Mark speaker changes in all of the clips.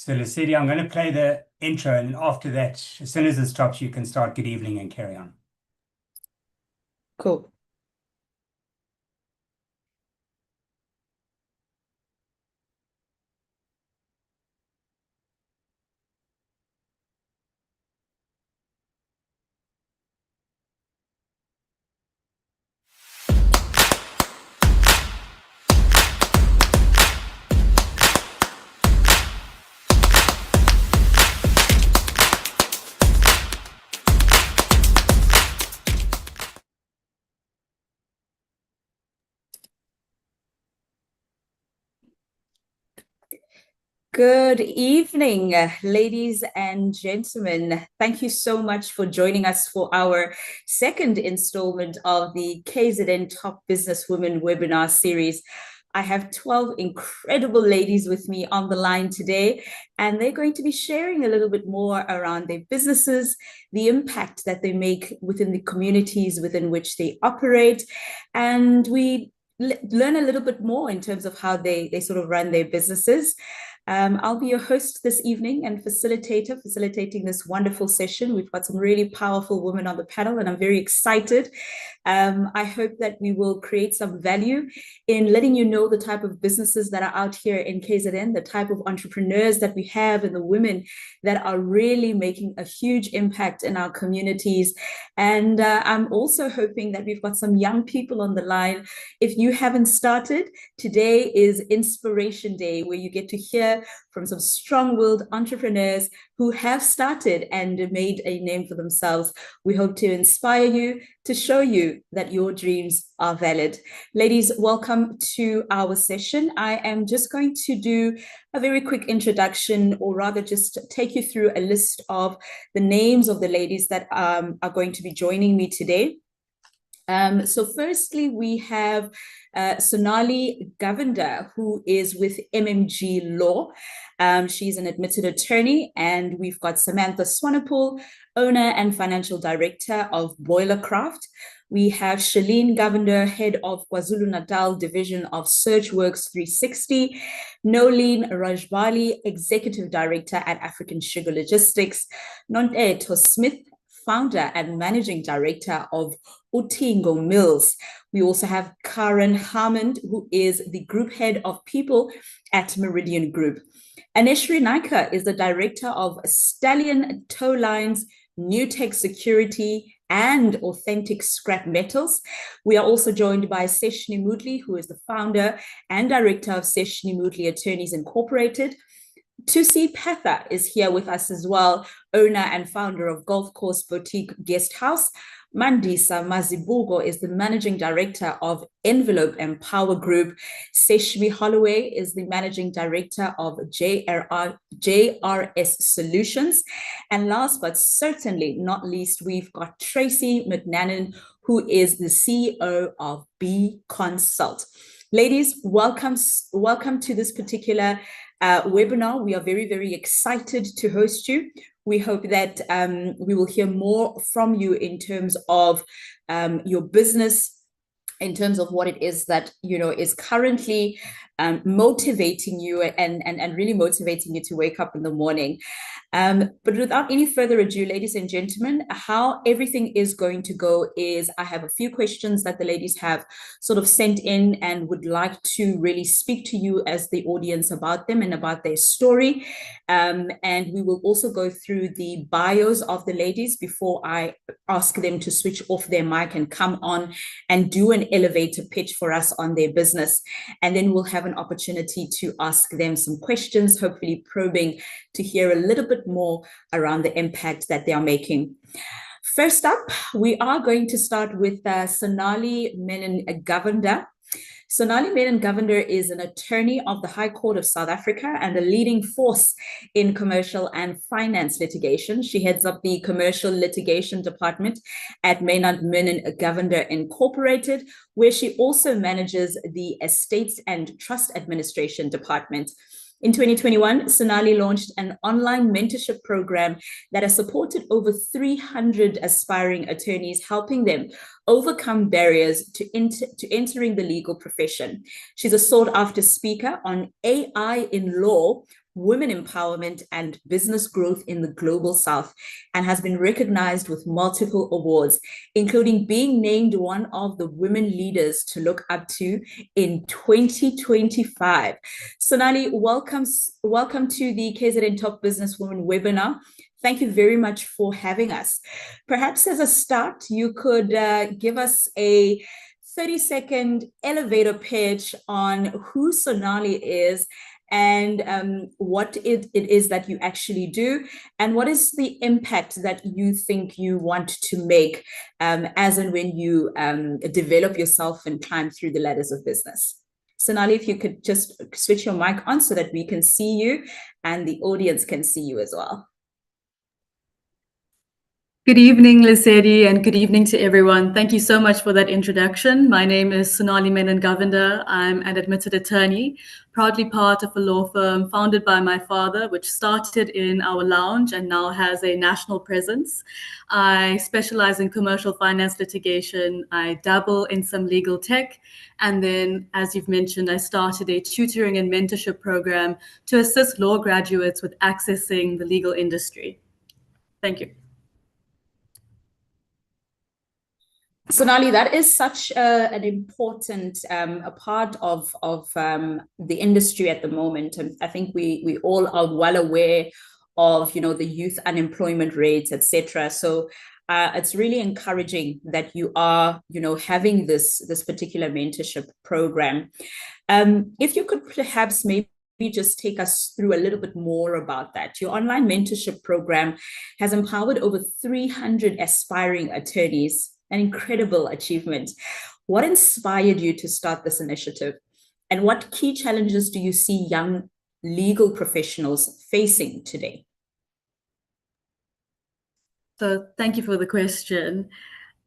Speaker 1: So, Lesedi, I'm going to play the intro, and then after that, as soon as it stops, you can start good evening and carry on.
Speaker 2: Cool. Good evening, ladies and gentlemen. Thank you so much for joining us for our second installment of the KZN Top Business Women webinar series. I have 12 incredible ladies with me on the line today, and they're going to be sharing a little bit more around their businesses, the impact that they make within the communities within which they operate, and we learn a little bit more in terms of how they sort of run their businesses. I'll be your host this evening and facilitating this wonderful session. We've got some really powerful women on the panel, and I'm very excited. I hope that we will create some value in letting you know the type of businesses that are out here in KZN, the type of entrepreneurs that we have, and the women that are really making a huge impact in our communities. And I'm also hoping that we've got some young people on the line. If you haven't started, today is Inspiration Day, where you get to hear from some strong-willed entrepreneurs who have started and made a name for themselves. We hope to inspire you, to show you that your dreams are valid. Ladies, welcome to our session. I am just going to do a very quick introduction, or rather just take you through a list of the names of the ladies that are going to be joining me today. So firstly, we have Sonali Govender, who is with MMG Law. She's an admitted attorney, and we've got Samantha Swanepoel, owner and financial director of Boilercraft. We have Shalene Govender, head of KwaZulu-Natal division of SearchWorks 360, Nolene Rajbali, executive director at African Sugar Logistics, Nontetho Smith, founder and managing director of Utingo Mills. We also have Karen Harmond, who is the group head of people at Meridian Group. Aneshri Naika is the director of Stallion Tow Lines, New Tech Security, and Authentic Scrap Metals. We are also joined by Seshni Moodley, who is the founder and director of Seshni Moodley Attorneys Incorporated. Tusi Petha is here with us as well, owner and founder of Golf Course Boutique Guest House. Mandisa Mazibugo is the managing director of Envelope Empower Group. Seshmi Holloway is the managing director of JRS Solutions. And last but certainly not least, we've got Tracy McNannon, who is the CEO of B Consult. Ladies, welcome to this particular webinar. We are very, very excited to host you. We hope that we will hear more from you in terms of your business, in terms of what it is that is currently motivating you and really motivating you to wake up in the morning. But without any further ado, ladies and gentlemen, how everything is going to go is I have a few questions that the ladies have sort of sent in and would like to really speak to you as the audience about them and about their story. And we will also go through the bios of the ladies before I ask them to switch off their mic and come on and do an elevator pitch for us on their business. And then we'll have an opportunity to ask them some questions, hopefully probing to hear a little bit more around the impact that they are making. First up, we are going to start with Sonali Menon Govender. Sonali Menon Govender is an attorney of the High Court of South Africa and a leading force in commercial and finance litigation. She heads up the commercial litigation department at Maynard Menon Govender Incorporated, where she also manages the Estates and Trust Administration department. In 2021, Sonali launched an online mentorship program that has supported over 300 aspiring attorneys, helping them overcome barriers to entering the legal profession. She's a sought-after speaker on AI in law, women empowerment and business growth in the global south, and has been recognized with multiple awards, including being named one of the women leaders to look up to in 2025. Sonali, welcome to the KZN Top Business Women webinar. Thank you very much for having us. Perhaps as a start, you could give us a 30-second elevator pitch on who Sonali is and what it is that you actually do, and what is the impact that you think you want to make as and when you develop yourself and climb through the ladders of business. Sonali, if you could just switch your mic on so that we can see you and the audience can see you as well.
Speaker 3: Good evening, Lesedi, and good evening to everyone. Thank you so much for that introduction. My name is Sonali Menon Govender. I'm an admitted attorney, proudly part of a law firm founded by my father, which started in our lounge and now has a national presence. I specialize in commercial finance litigation. I dabble in some legal tech. And then, as you've mentioned, I started a tutoring and mentorship program to assist law graduates with accessing the legal industry. Thank you.
Speaker 2: Sonali, that is such an important a part of the industry at the moment. And I think we all are well aware of, the youth unemployment rates, etc. So it's really encouraging that you are, having this particular mentorship program. If you could perhaps maybe just take us through a little bit more about that. Your online mentorship program has empowered over 300 aspiring attorneys, an incredible achievement. What inspired you to start this initiative? And what key challenges do you see young legal professionals facing today?
Speaker 3: So thank you for the question.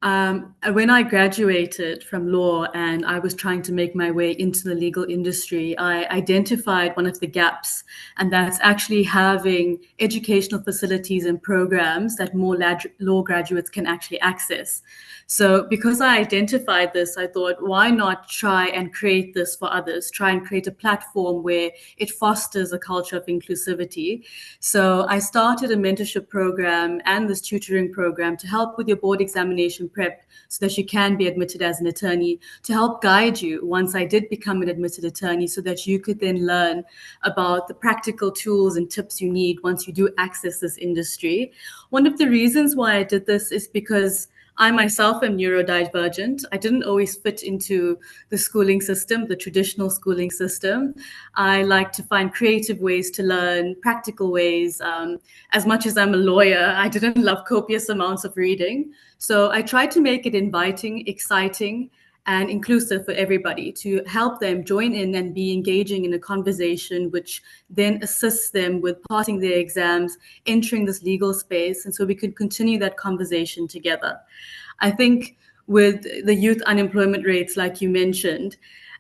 Speaker 3: When I graduated from law and I was trying to make my way into the legal industry, I identified one of the gaps, and that's actually having educational facilities and programs that more law graduates can actually access. So because I identified this, I thought, why not try and create this for others, try and create a platform where it fosters a culture of inclusivity. So I started a mentorship program and this tutoring program to help with your board examination prep so that you can be admitted as an attorney, to help guide you once I did become an admitted attorney so that you could then learn about the practical tools and tips you need once you do access this industry. One of the reasons why I did this is because I myself am neurodivergent. I didn't always fit into the schooling system, the traditional schooling system. I like to find creative ways to learn, practical ways. As much as I'm a lawyer, I didn't love copious amounts of reading. So I tried to make it inviting, exciting, and inclusive for everybody, to help them join in and be engaging in a conversation, which then assists them with passing their exams, entering this legal space, and so we could continue that conversation together. I think with the youth unemployment rates, like you mentioned,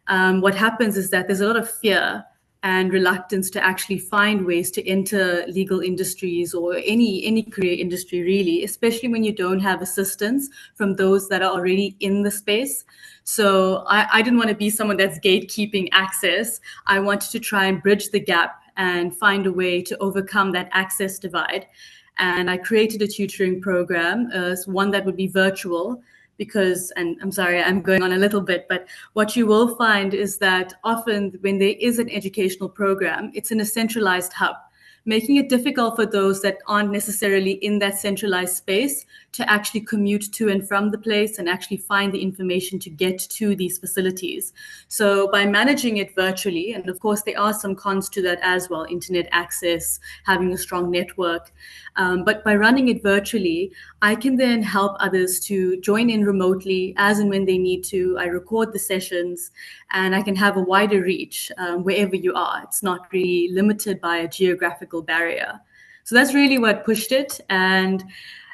Speaker 3: what happens is that there's a lot of fear and reluctance to actually find ways to enter legal industries or any career industry, really, especially when you don't have assistance from those that are already in the space. So I didn't want to be someone that's gatekeeping access. I wanted to try and bridge the gap and find a way to overcome that access divide. And I created a tutoring program, one that would be virtual, because, and I'm sorry, I'm going on a little bit, but what you will find is that often when there is an educational program, it's in a centralized hub, making it difficult for those that aren't necessarily in that centralized space to actually commute to and from the place and actually find the information to get to these facilities. So by managing it virtually, and of course there are some cons to that as well, internet access, having a strong network, but by running it virtually, I can then help others to join in remotely as and when they need to. I record the sessions and I can have a wider reach wherever you are. It's not really limited by a geographical barrier. So that's really what pushed it, and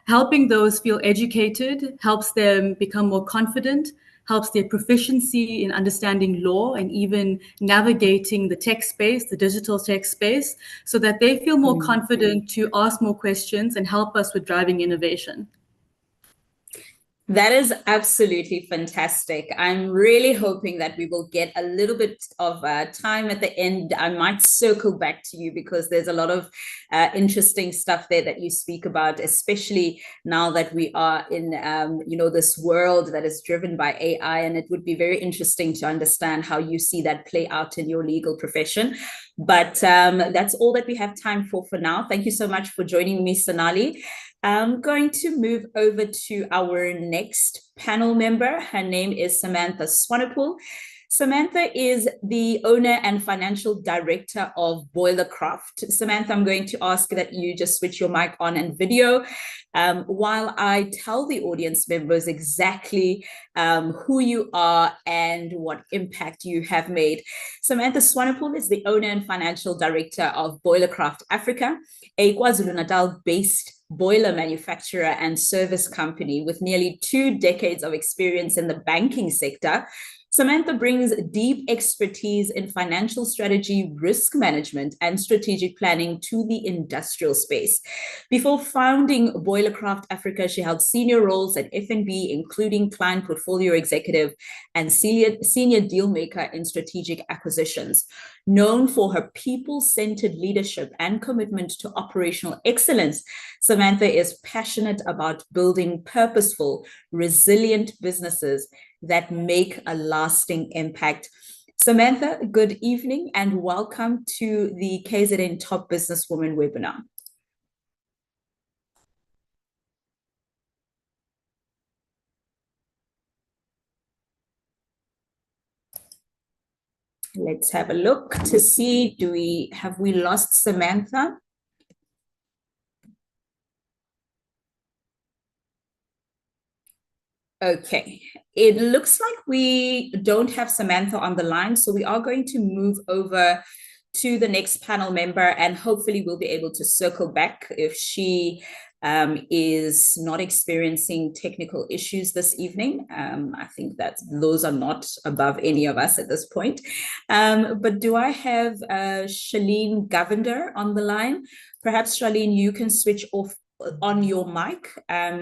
Speaker 3: helping those feel educated helps them become more confident, helps their proficiency in understanding law and even navigating the tech space, the digital tech space, so that they feel more confident to ask more questions and help us with driving innovation.
Speaker 2: That is absolutely fantastic. I'm really hoping that we will get a little bit of time at the end. I might circle back to you because there's a lot of interesting stuff there that you speak about, especially now that we are in, this world that is driven by AI. And it would be very interesting to understand how you see that play out in your legal profession. But that's all that we have time for now. Thank you so much for joining me, Sonali. I'm going to move over to our next panel member. Her name is Samantha Swanepoel. Samantha is the owner and financial director of Boilercraft. Samantha, I'm going to ask that you just switch your mic on and video while I tell the audience members exactly who you are and what impact you have made. Samantha Swanepoel is the owner and financial director of Boilercraft Africa, a KwaZulu-Natal-based boiler manufacturer and service company with nearly 2 decades of experience in the banking sector. Samantha brings deep expertise in financial strategy, risk management, and strategic planning to the industrial space. Before founding Boilercraft Africa, she held senior roles at FNB, including client portfolio executive and senior deal maker in strategic acquisitions. Known for her people-centered leadership and commitment to operational excellence, Samantha is passionate about building purposeful, resilient businesses that make a lasting impact. Samantha, good evening and welcome to the KZN Top Business Woman webinar. Let's have a look to see, have we lost Samantha? Okay, it looks like we don't have Samantha on the line, so we are going to move over to the next panel member, and hopefully we'll be able to circle back if she is not experiencing technical issues this evening. I think that those are not above any of us at this point. But do I have Shalene Govender on the line? Perhaps, Shalene, you can switch off on your mic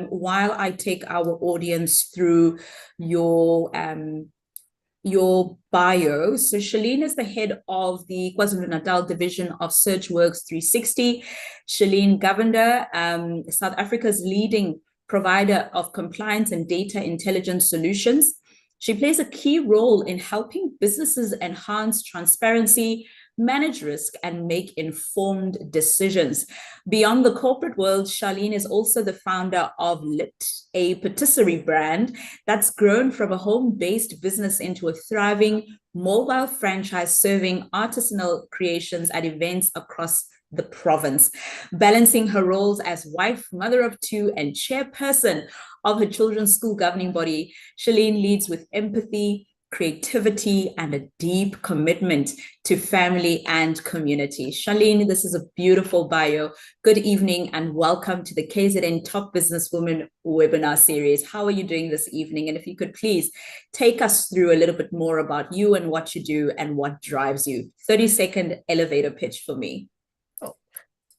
Speaker 2: while I take our audience through your bio. So Shalene is the head of the KwaZulu-Natal division of SearchWorks 360. Shalene Govender, South Africa's leading provider of compliance and data intelligence solutions. She plays a key role in helping businesses enhance transparency, manage risk, and make informed decisions. Beyond the corporate world, Shalene is also the founder of Lit, a patisserie brand that's grown from a home-based business into a thriving mobile franchise serving artisanal creations at events across the province. Balancing her roles as wife, mother of 2, and chairperson of her children's school governing body, Shalene leads with empathy, creativity, and a deep commitment to family and community. Shalene, this is a beautiful bio. Good evening and welcome to the KZN Top Business Woman webinar series. How are you doing this evening? And if you could please take us through a little bit more about you and what you do and what drives you. 30-second elevator pitch for me.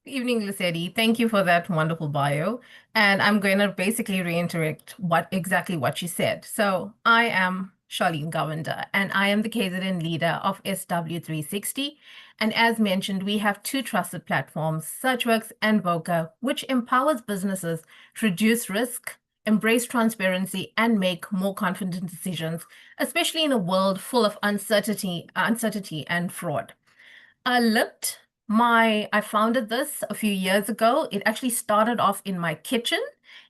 Speaker 4: Good evening, Lesedi. Thank you for that wonderful bio. And I'm going to basically reiterate exactly what you said. So I am Shalene Govender, and I am the KZN leader of SW360. And as mentioned, we have 2 trusted platforms, SearchWorks and Voca, which empowers businesses to reduce risk, embrace transparency, and make more confident decisions, especially in a world full of uncertainty and fraud. I founded this a few years ago. It actually started off in my kitchen.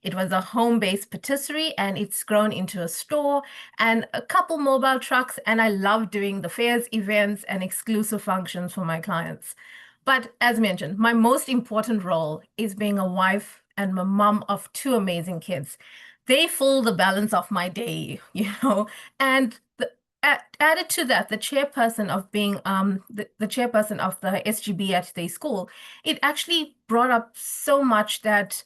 Speaker 4: It was a home-based patisserie, and it's grown into a store and a couple mobile trucks, and I love doing the fairs, events, and exclusive functions for my clients. But as mentioned, my most important role is being a wife and a mom of 2 amazing kids. They fill the balance of my day, and added to that, the chairperson of being the chairperson of the SGB at the school, it actually brought up so much that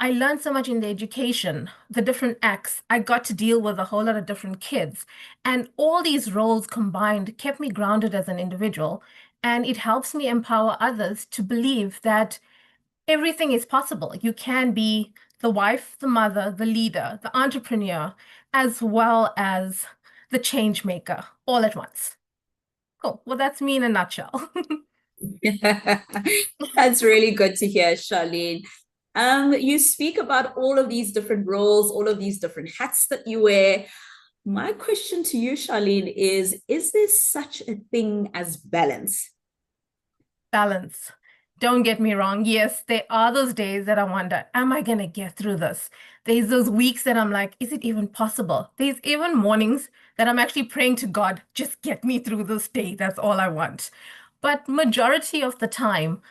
Speaker 4: I learned so much in the education, the different acts. I got to deal with a whole lot of different kids. And all these roles combined kept me grounded as an individual. And it helps me empower others to believe that everything is possible. You can be the wife, the mother, the leader, the entrepreneur, as well as the change maker all at once. Cool. Well, that's me in a nutshell.
Speaker 2: That's really good to hear, Charlene. You speak about all of these different roles, all of these different hats that you wear. My question to you, Charlene, is there such a thing as balance?
Speaker 4: Balance. Don't get me wrong. Yes, there are those days that I wonder, am I going to get through this? There's those weeks that I'm like, is it even possible? There's even mornings that I'm actually praying to God, just get me through this day. That's all I want. But majority of the time,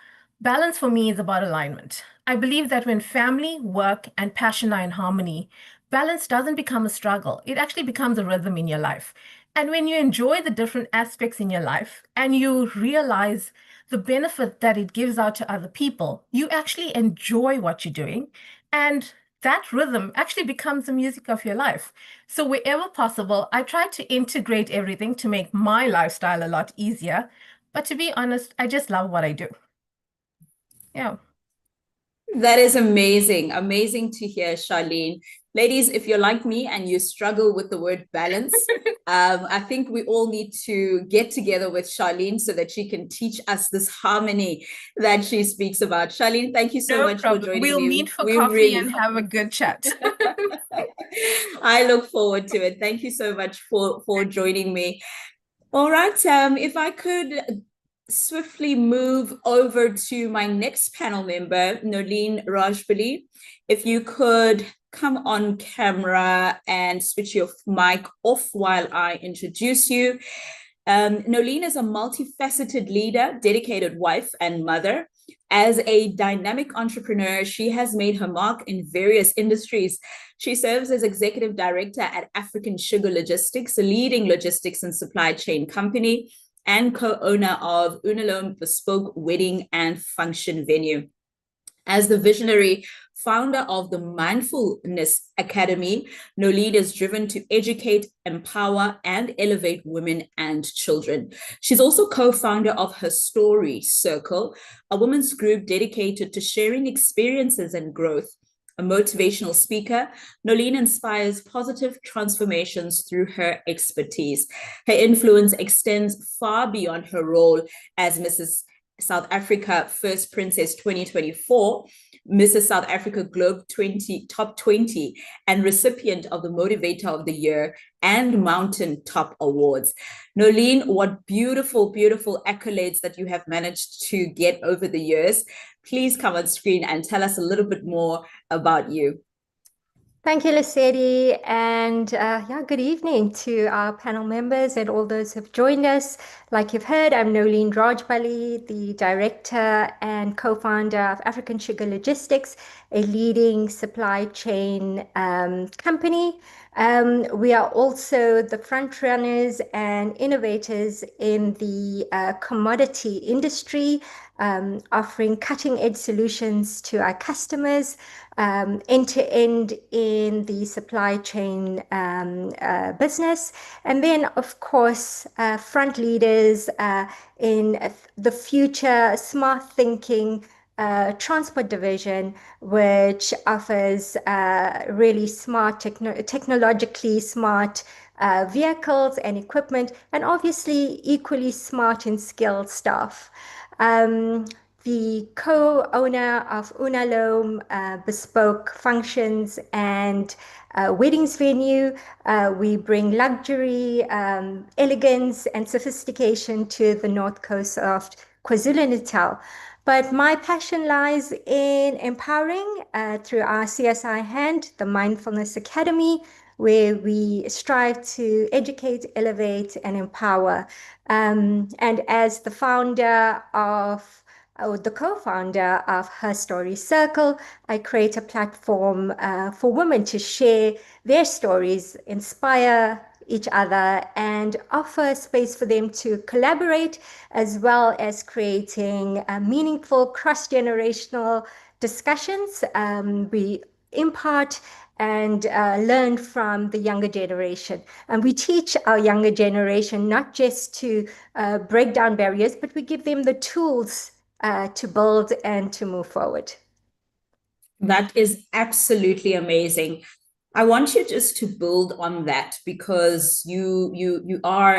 Speaker 4: balance for me is about alignment. I believe that when family, work, and passion are in harmony, balance doesn't become a struggle. It actually becomes a rhythm in your life. And when you enjoy the different aspects in your life and you realize the benefit that it gives out to other people, you actually enjoy what you're doing. And that rhythm actually becomes the music of your life. So wherever possible, I try to integrate everything to make my lifestyle a lot easier. But to be honest, I just love what I do. Yeah.
Speaker 2: That is amazing. Amazing to hear, Charlene. Ladies, if you're like me and you struggle with the word balance, I think we all need to get together with Charlene so that she can teach us this harmony that she speaks about. Charlene, thank you so much for joining
Speaker 4: We'll
Speaker 2: me.
Speaker 4: meet for coffee and have a good chat.
Speaker 2: I look forward to it. Thank you so much for joining me. All right. If I could swiftly move over to my next panel member, Nolene Rajbali. If you could come on camera and switch your mic off while I introduce you. Nolene is a multifaceted leader, dedicated wife and mother. As a dynamic entrepreneur, she has made her mark in various industries. She serves as executive director at African Sugar Logistics, a leading logistics and supply chain company, and co-owner of Unalome Bespoke Wedding and Function Venue. As the visionary founder of the Mindfulness Academy, Nolene is driven to educate, empower, and elevate women and children. She's also co-founder of Her Story Circle, a women's group dedicated to sharing experiences and growth. A motivational speaker, Nolene inspires positive transformations through her expertise. Her influence extends far beyond her role as Mrs. South Africa First Princess 2024, Mrs. South Africa Globe Top 20, and recipient of the Motivator of the Year and Mountain Top Awards. Nolene, what beautiful, beautiful accolades that you have managed to get over the years. Please come on screen and tell us a little bit more about you.
Speaker 5: Thank you, Lesedi, and good evening to our panel members and all those who have joined us. Like you've heard, I'm Nolene Rajbali, the director and co-founder of African Sugar Logistics, a leading supply chain company. We are also the front runners and innovators in the commodity industry, offering cutting-edge solutions to our customers, end-to-end in the supply chain business. And then, of course, front leaders in the future smart thinking transport division, which offers really smart, technologically smart vehicles and equipment, and obviously equally smart and skilled staff. The co-owner of Unalome Bespoke Functions and Weddings Venue. We bring luxury, elegance, and sophistication to the north coast of KwaZulu-Natal. But my passion lies in empowering through our CSI hand, the Mindfulness Academy, where we strive to educate, elevate, and empower. And as the founder of the co-founder of Her Story Circle, I create a platform for women to share their stories, inspire each other, and offer space for them to collaborate, as well as creating meaningful cross-generational discussions. We impart and learn from the younger generation. And we teach our younger generation not just to break down barriers, but we give them the tools to build and to move forward.
Speaker 2: That is absolutely amazing. I want you just to build on that, because you are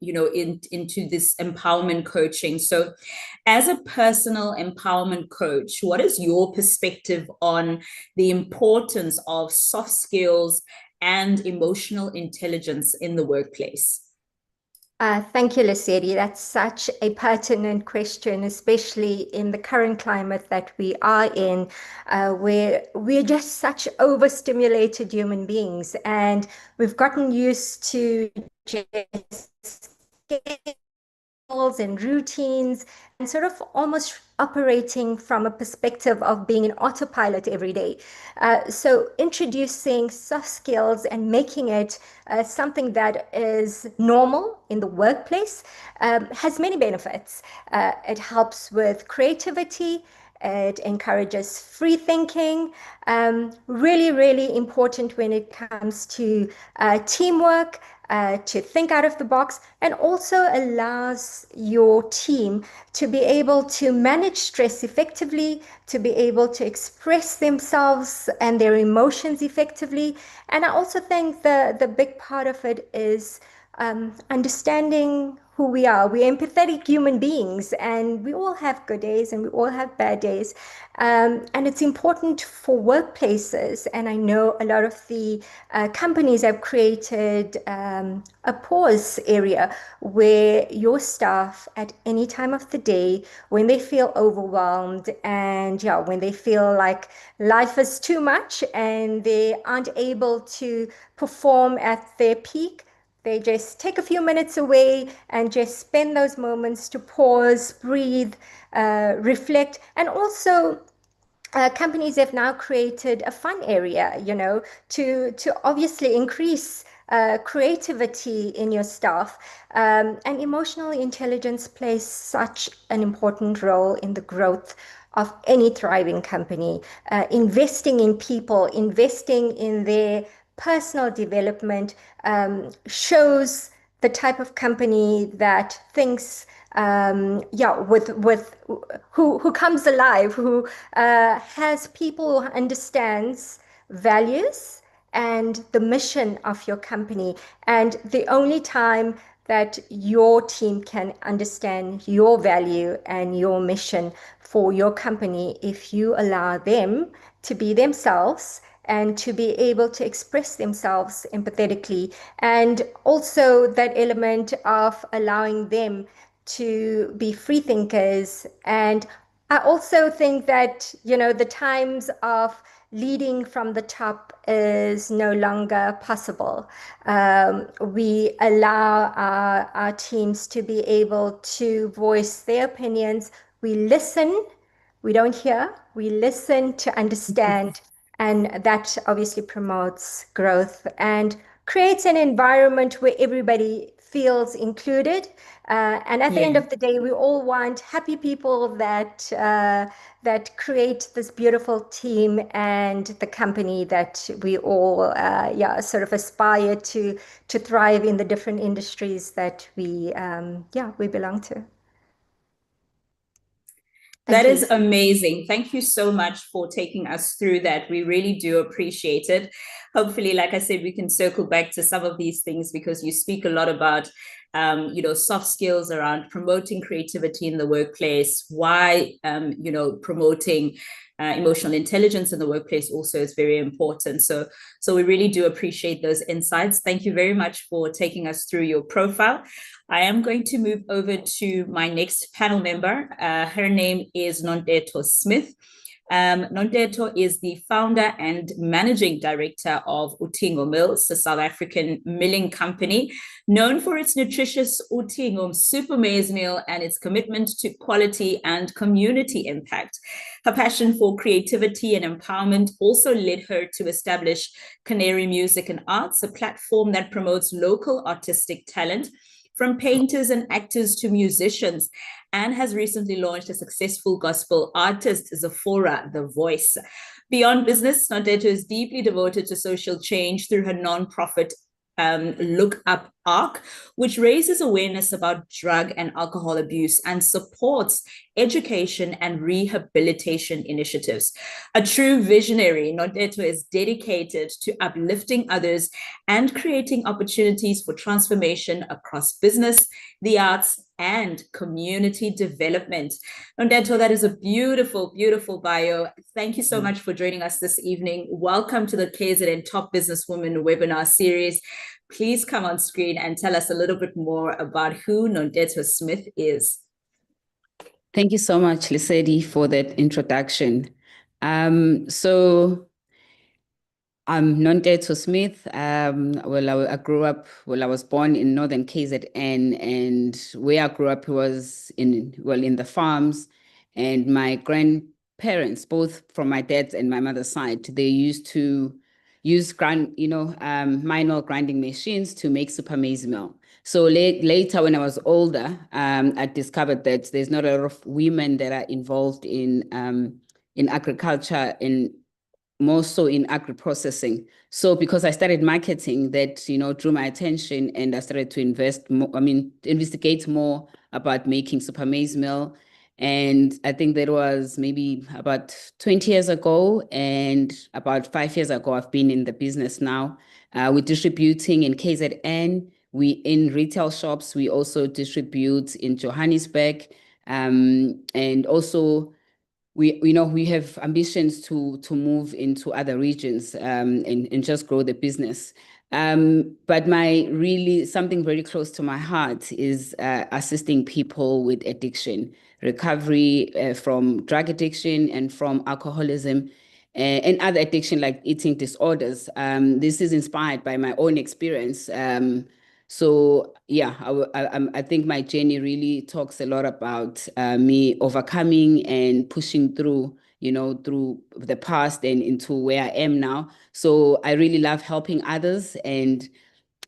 Speaker 2: into this empowerment coaching. So as a personal empowerment coach, what is your perspective on the importance of soft skills and emotional intelligence in the workplace?
Speaker 5: Thank you, Lesedi. That's such a pertinent question, especially in the current climate that we are in, where we're just such overstimulated human beings, and we've gotten used to just and routines and sort of almost operating from a perspective of being an autopilot every day. So introducing soft skills and making it something that is normal in the workplace has many benefits. It helps with creativity. It encourages free thinking. Really, really important when it comes to teamwork, to think out of the box, and also allows your team to be able to manage stress effectively, to be able to express themselves and their emotions effectively. And I also think the big part of it is understanding who we are. We're empathetic human beings, and we all have good days and we all have bad days. And it's important for workplaces. And I know a lot of the companies have created a pause area where your staff at any time of the day, when they feel overwhelmed and when they feel like life is too much and they aren't able to perform at their peak, they just take a few minutes away and just spend those moments to pause, breathe, reflect. And also, companies have now created a fun area, to obviously increase creativity in your staff. And emotional intelligence plays such an important role in the growth of any thriving company. Investing in people, investing in their personal development shows the type of company that thinks with who comes alive, who has people who understands values and the mission of your company. And the only time that your team can understand your value and your mission for your company, if you allow them to be themselves and to be able to express themselves empathetically, and also that element of allowing them to be free thinkers. And I also think that, the times of leading from the top is no longer possible. We allow our teams to be able to voice their opinions. We listen, we don't hear, we listen to understand. And that obviously promotes growth and creates an environment where everybody feels included. And at the end of the day, we all want happy people that create this beautiful team and the company that we all sort of aspire to thrive in the different industries that we belong to.
Speaker 2: That is amazing. Thank you so much for taking us through that. We really do appreciate it. Hopefully, like I said, we can circle back to some of these things, because you speak a lot about soft skills around promoting creativity in the workplace, why promoting emotional intelligence in the workplace also is very important. So we really do appreciate those insights. Thank you very much for taking us through your profile. I am going to move over to my next panel member. Her name is Nontetho Smith. Nontetho is the founder and managing director of Utingo Mills, a South African milling company known for its nutritious Utingo super maize meal and its commitment to quality and community impact. Her passion for creativity and empowerment also led her to establish Canary Music and Arts, a platform that promotes local artistic talent, from painters and actors to musicians, and has recently launched a successful gospel artist, Zephora, The Voice. Beyond business, Nontetho is deeply devoted to social change through her nonprofit Look Up ARC, which raises awareness about drug and alcohol abuse and supports education and rehabilitation initiatives. A true visionary, Nontetho is dedicated to uplifting others and creating opportunities for transformation across business, the arts, and community development. Nontetho, that is a beautiful, beautiful bio. Thank you so much for joining us this evening. Welcome to the KZN Top Business Women webinar series. Please come on screen and tell us a little bit more about who Nontetho Smith is.
Speaker 6: Thank you so much, Lesedi, for that introduction. So I'm Nontetho Smith. I grew up, I was born in northern KZN, and where I grew up was in the farms, and my grandparents, both from my dad's and my mother's side, they used to use manual grinding machines to make super maize meal. So later, when I was older, I discovered that there's not a lot of women that are involved in agriculture, and more so in agri-processing. So because I started marketing, that drew my attention, and I started to investigate more about making super maize meal. And I think that was maybe about 20 years ago, and about 5 years ago, I've been in the business now. We're distributing in KZN. We in retail shops. We also distribute in Johannesburg, and also we have ambitions to move into other regions, and just grow the business. But something very close to my heart is assisting people with addiction, recovery from drug addiction and from alcoholism, and other addiction like eating disorders. This is inspired by my own experience. So yeah, I think my journey really talks a lot about me overcoming and pushing through, through the past and into where I am now. So I really love helping others and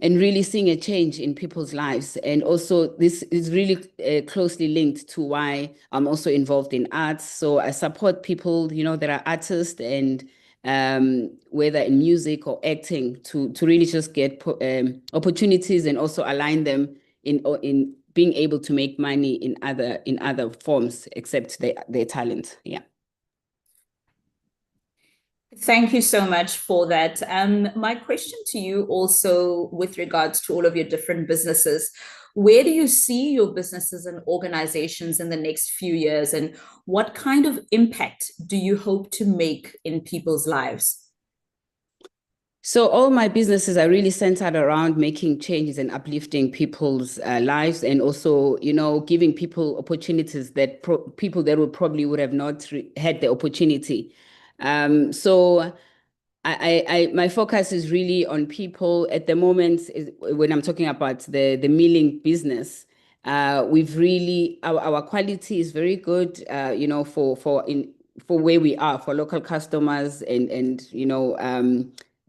Speaker 6: really seeing a change in people's lives. And also this is really closely linked to why I'm also involved in arts. So I support people, that are artists, and whether in music or acting, to really just get opportunities and also align them in being able to make money in other forms except their talent. Yeah.
Speaker 2: Thank you so much for that. My question to you also with regards to all of your different businesses, where do you see your businesses and organizations in the next few years, and what kind of impact do you hope to make in people's lives?
Speaker 6: So all my businesses are really centered around making changes and uplifting people's lives, and also, giving people opportunities that people that would have not had the opportunity. So my focus is really on people at the moment. When I'm talking about the milling business, we've really our quality is very good. For where we are for local customers, and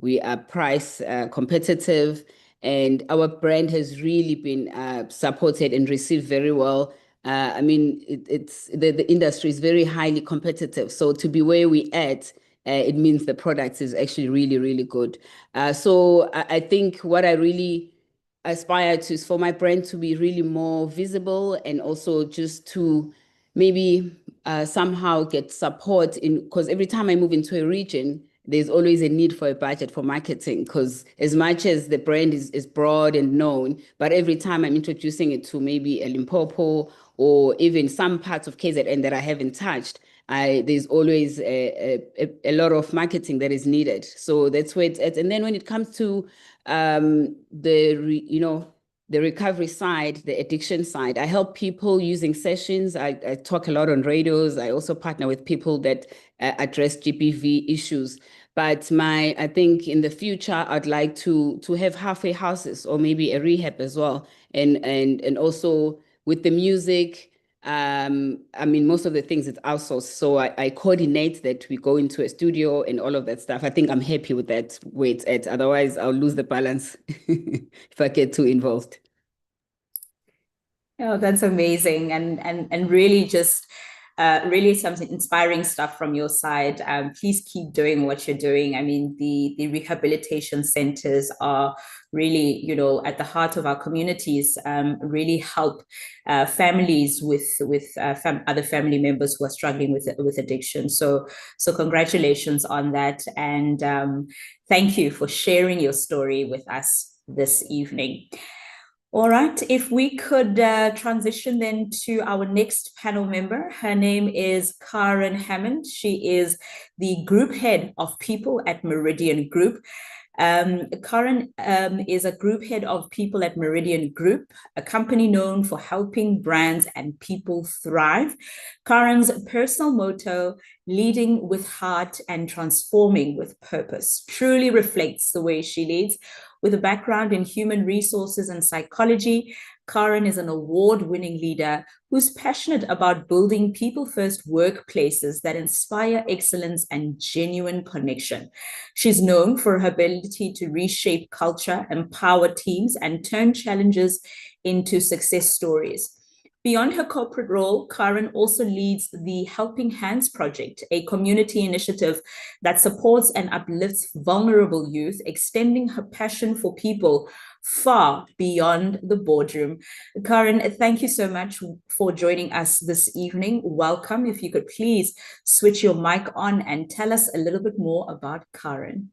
Speaker 6: we are price competitive, and our brand has really been supported and received very well. It's the industry is very highly competitive. So to be where we at, it means the product is actually really, really good. So I think what I really aspire to is for my brand to be really more visible, and also just to maybe somehow get support because every time I move into a region, there's always a need for a budget for marketing, because as much as the brand is broad and known, but every time I'm introducing it to maybe a Limpopo or even some parts of KZN that I haven't touched, there's always a lot of marketing that is needed. So that's where it's at. And then when it comes to the recovery side, the addiction side, I help people using sessions. I talk a lot on radios. I also partner with people that address GBV issues. But I think in the future, I'd like to have halfway houses or maybe a rehab as well. And also with the music, most of the things it's outsourced. So I coordinate that. We go into a studio and all of that stuff. I think I'm happy with that where it's at. Otherwise, I'll lose the balance if I get too involved.
Speaker 2: Oh, that's amazing. And really just Really some inspiring stuff from your side. Please keep doing what you're doing. I mean, the rehabilitation centers are really, you know, at the heart of our communities, really help families with other family members who are struggling with addiction. So congratulations on that, and thank you for sharing your story with us this evening. All right, if we could transition then to our next panel member. Her name is Karen Hammond. She is the group head of people at Meridian Group. Karen is a group head of people at Meridian Group, a company known for helping brands and people thrive. Karen's personal motto, leading with heart and transforming with purpose, truly reflects the way she leads. With a background in human resources and psychology, Karen is an award-winning leader who's passionate about building people-first workplaces that inspire excellence and genuine connection. She's known for her ability to reshape culture, empower teams, and turn challenges into success stories. Beyond her corporate role, Karen also leads the Helping Hands Project, a community initiative that supports and uplifts vulnerable youth, extending her passion for people far beyond the boardroom. Karen, thank you so much for joining us this evening. Welcome. If you could please switch your mic on and tell us a little bit more about Karen.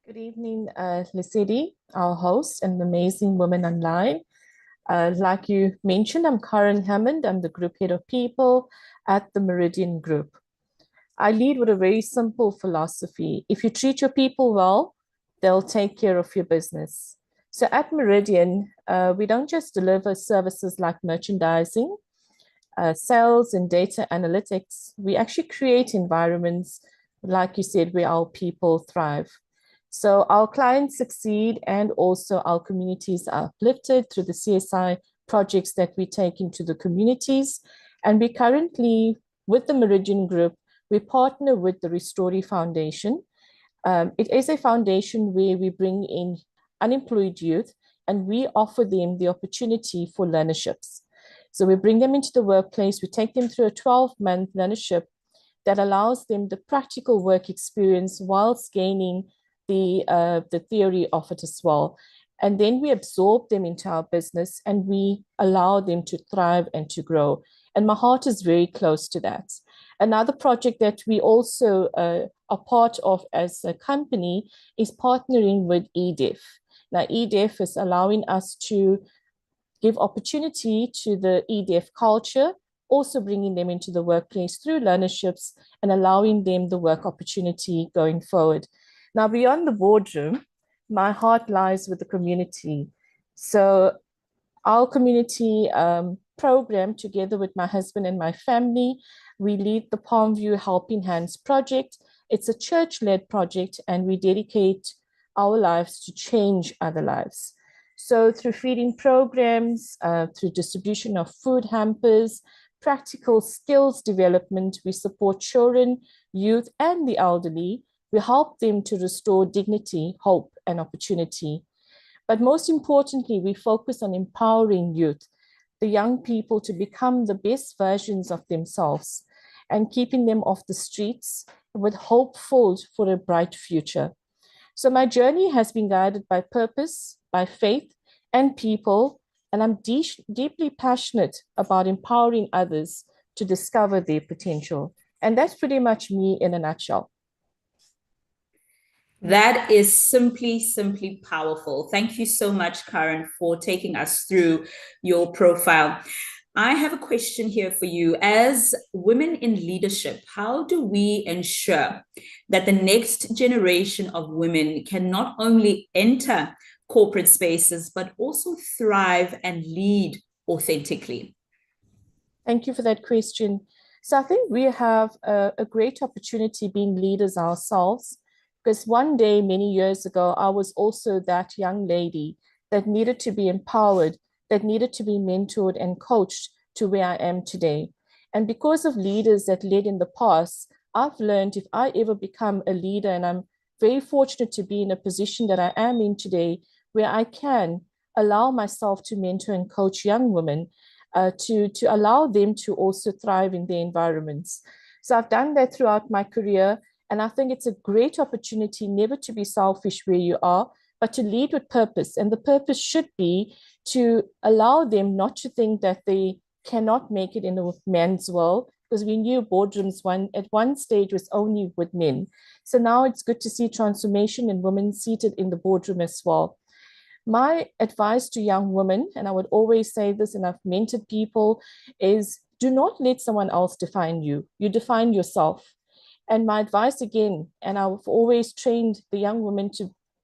Speaker 7: Good evening, Lesedi, our host and amazing woman online. Like you mentioned, I'm Karen Hammond. I'm the group head of people at the Meridian Group. I lead with a very simple philosophy. If you treat your people well, they'll take care of your business. So at Meridian, we don't just deliver services like merchandising, sales and data analytics. We actually create environments, like you said, where our people thrive. So our clients succeed and also our communities are uplifted through the CSI projects that we take into the communities. And we currently, with the Meridian Group, we partner with the Restory Foundation. It is a foundation where we bring in unemployed youth and we offer them the opportunity for learnerships. So we bring them into the workplace, we take them through a 12-month learnership that allows them the practical work experience whilst gaining the theory of it as well. And then we absorb them into our business and we allow them to thrive and to grow. And my heart is very close to that. Another project that we also are part of as a company is partnering with EDEF. Now, EDEF is allowing us to give opportunity to the EDEF culture, also bringing them into the workplace through learnerships and allowing them the work opportunity going forward. Now, beyond the boardroom, my heart lies with the community. So our community program, together with my husband and my family, we lead the Palmview Helping Hands project. It's a church-led project, and we dedicate our lives to change other lives. So through feeding programs, through distribution of food hampers, practical skills development, we support children, youth, and the elderly. We help them to restore dignity, hope, and opportunity. But most importantly, we focus on empowering youth, the young people, to become the best versions of themselves and keeping them off the streets with hope filled for a bright future. So my journey has been guided by purpose, by faith, and people, and I'm deeply passionate about empowering others to discover their potential. And that's pretty much me in a nutshell.
Speaker 2: That is simply powerful. Thank you so much, Karen, for taking us through your profile. I have a question here for you. As women in leadership, how do we ensure that the next generation of women can not only enter corporate spaces, but also thrive and lead authentically?
Speaker 7: Thank you for that question. So I think we have a great opportunity being leaders ourselves, because one day, many years ago, I was also that young lady that needed to be empowered, that needed to be mentored and coached to where I am today. And because of leaders that led in the past, I've learned if I ever become a leader, and I'm very fortunate to be in a position that I am in today, where I can allow myself to mentor and coach young women, to allow them to also thrive in their environments. So I've done that throughout my career, and I think it's a great opportunity never to be selfish where you are, but to lead with purpose. And the purpose should be to allow them not to think that they cannot make it in a man's world, because we knew boardrooms at one stage was only with men. So now it's good to see transformation in women seated in the boardroom as well. My advice to young women, and I would always say this, and I've mentored people, is do not let someone else define you. You define yourself. And my advice again, and I've always trained the young women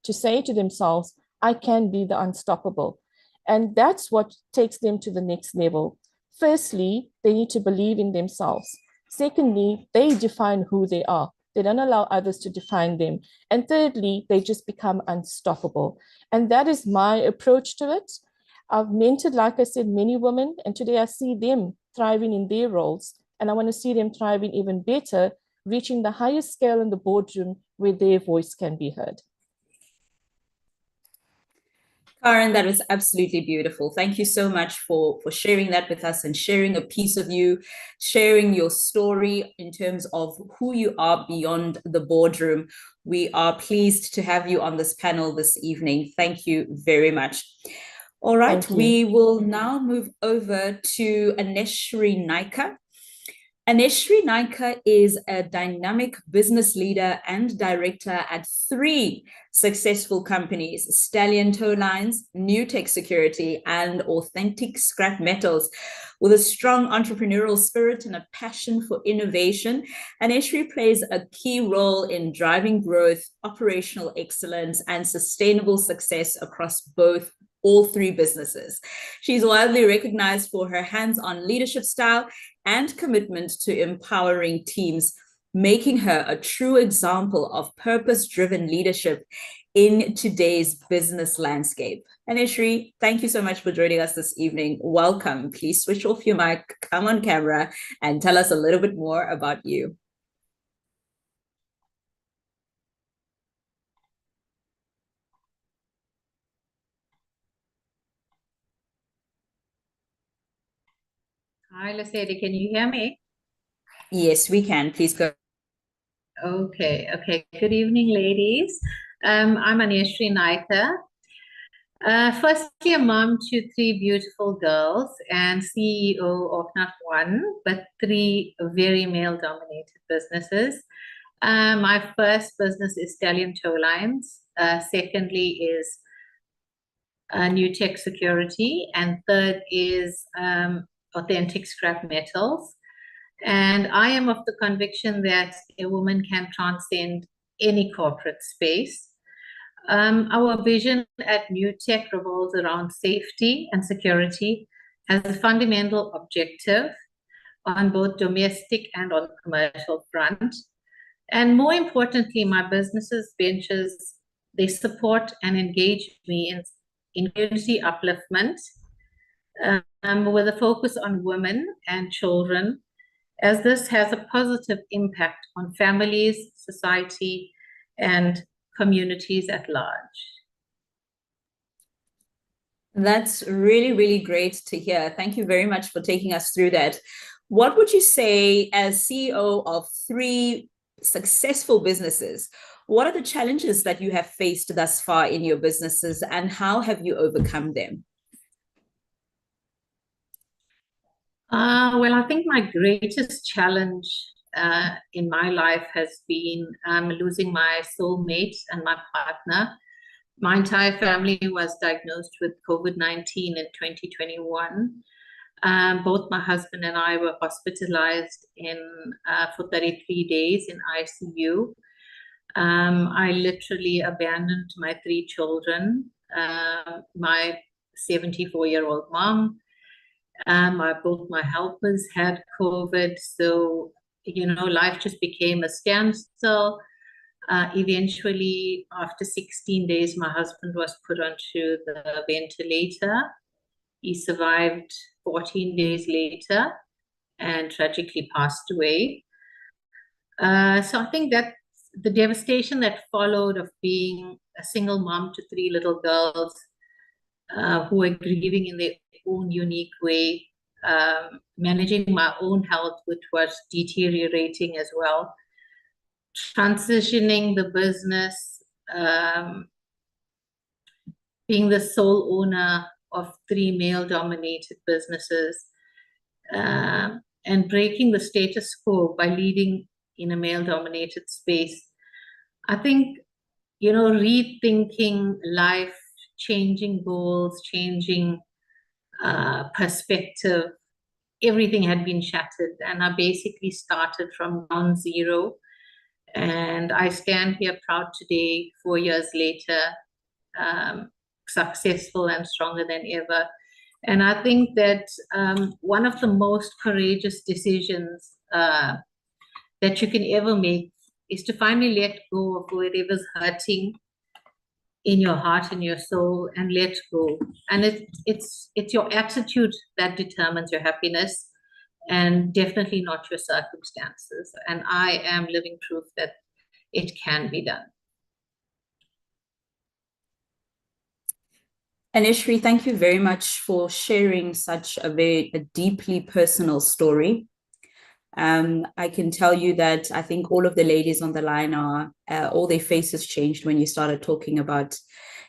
Speaker 7: to say to themselves, I can be the unstoppable. And that's what takes them to the next level. Firstly, they need to believe in themselves. Secondly, they define who they are. They don't allow others to define them. And thirdly, they just become unstoppable. And that is my approach to it. I've mentored, like I said, many women, and today I see them thriving in their roles. And I want to see them thriving even better, reaching the highest scale in the boardroom where their voice can be heard.
Speaker 2: Karen, that was absolutely beautiful. Thank you so much for sharing that with us and sharing a piece of you, sharing your story in terms of who you are beyond the boardroom. We are pleased to have you on this panel this evening. Thank you very much. All right, we will now move over to Aneshri Naika. Aneshri Naika is a dynamic business leader and director at 3 successful companies: Stallion Tow Lines, New Tech Security, and Authentic Scrap Metals. With a strong entrepreneurial spirit and a passion for innovation, Aneshri plays a key role in driving growth, operational excellence, and sustainable success across all 3 businesses. She's widely recognized for her hands-on leadership style and commitment to empowering teams, making her a true example of purpose-driven leadership in today's business landscape. Aneshri, thank you so much for joining us this evening. Welcome. Please switch off your mic, come on camera, and tell us a little bit more about you.
Speaker 8: Hi, Lesedi, can you hear me?
Speaker 2: Yes, we can. Please go.
Speaker 8: Okay. Good evening, ladies. I'm Aneshri Naika. Firstly, a mom to 3 beautiful girls and CEO of not 1, but 3 very male-dominated businesses. My first business is Stallion Tow Lines. Secondly is New Tech Security. And third is Authentic Scrap Metals. And I am of the conviction that a woman can transcend any corporate space. Our vision at New Tech revolves around safety and security as a fundamental objective on both domestic and on the commercial front. And more importantly, my business's ventures, they support and engage me in community upliftment with a focus on women and children, as this has a positive impact on families, society, and communities at large.
Speaker 2: That's really, really great to hear. Thank you very much for taking us through that. What would you say, as CEO of 3 successful businesses, what are the challenges that you have faced thus far in your businesses, and how have you overcome them?
Speaker 8: Well, I think my greatest challenge in my life has been losing my soulmate and my partner. My entire family was diagnosed with COVID-19 in 2021. Both my husband and I were hospitalized for 33 days in ICU. I literally abandoned my 3 children, my 74-year-old mom. Both my helpers had COVID, so life just became a standstill. Eventually, after 16 days, my husband was put onto the ventilator. He survived 14 days later and tragically passed away. So I think that the devastation that followed of being a single mom to 3 little girls who are grieving in their own unique way managing my own health, which was deteriorating as well, transitioning the business, being the sole owner of 3 male-dominated businesses, and breaking the status quo by leading in a male-dominated space. I think, rethinking life, changing goals, changing perspective, everything had been shattered, and I basically started from ground zero. And I stand here proud today, 4 years later, successful and stronger than ever. And I think that one of the most courageous decisions that you can ever make is to finally let go of whatever's hurting in your heart and your soul, and let go. And it's your attitude that determines your happiness, and definitely not your circumstances. And I am living proof that it can be done.
Speaker 2: Aneshri, thank you very much for sharing such a deeply personal story. I can tell you that I think all of the ladies on the line are, all their faces changed when you started talking about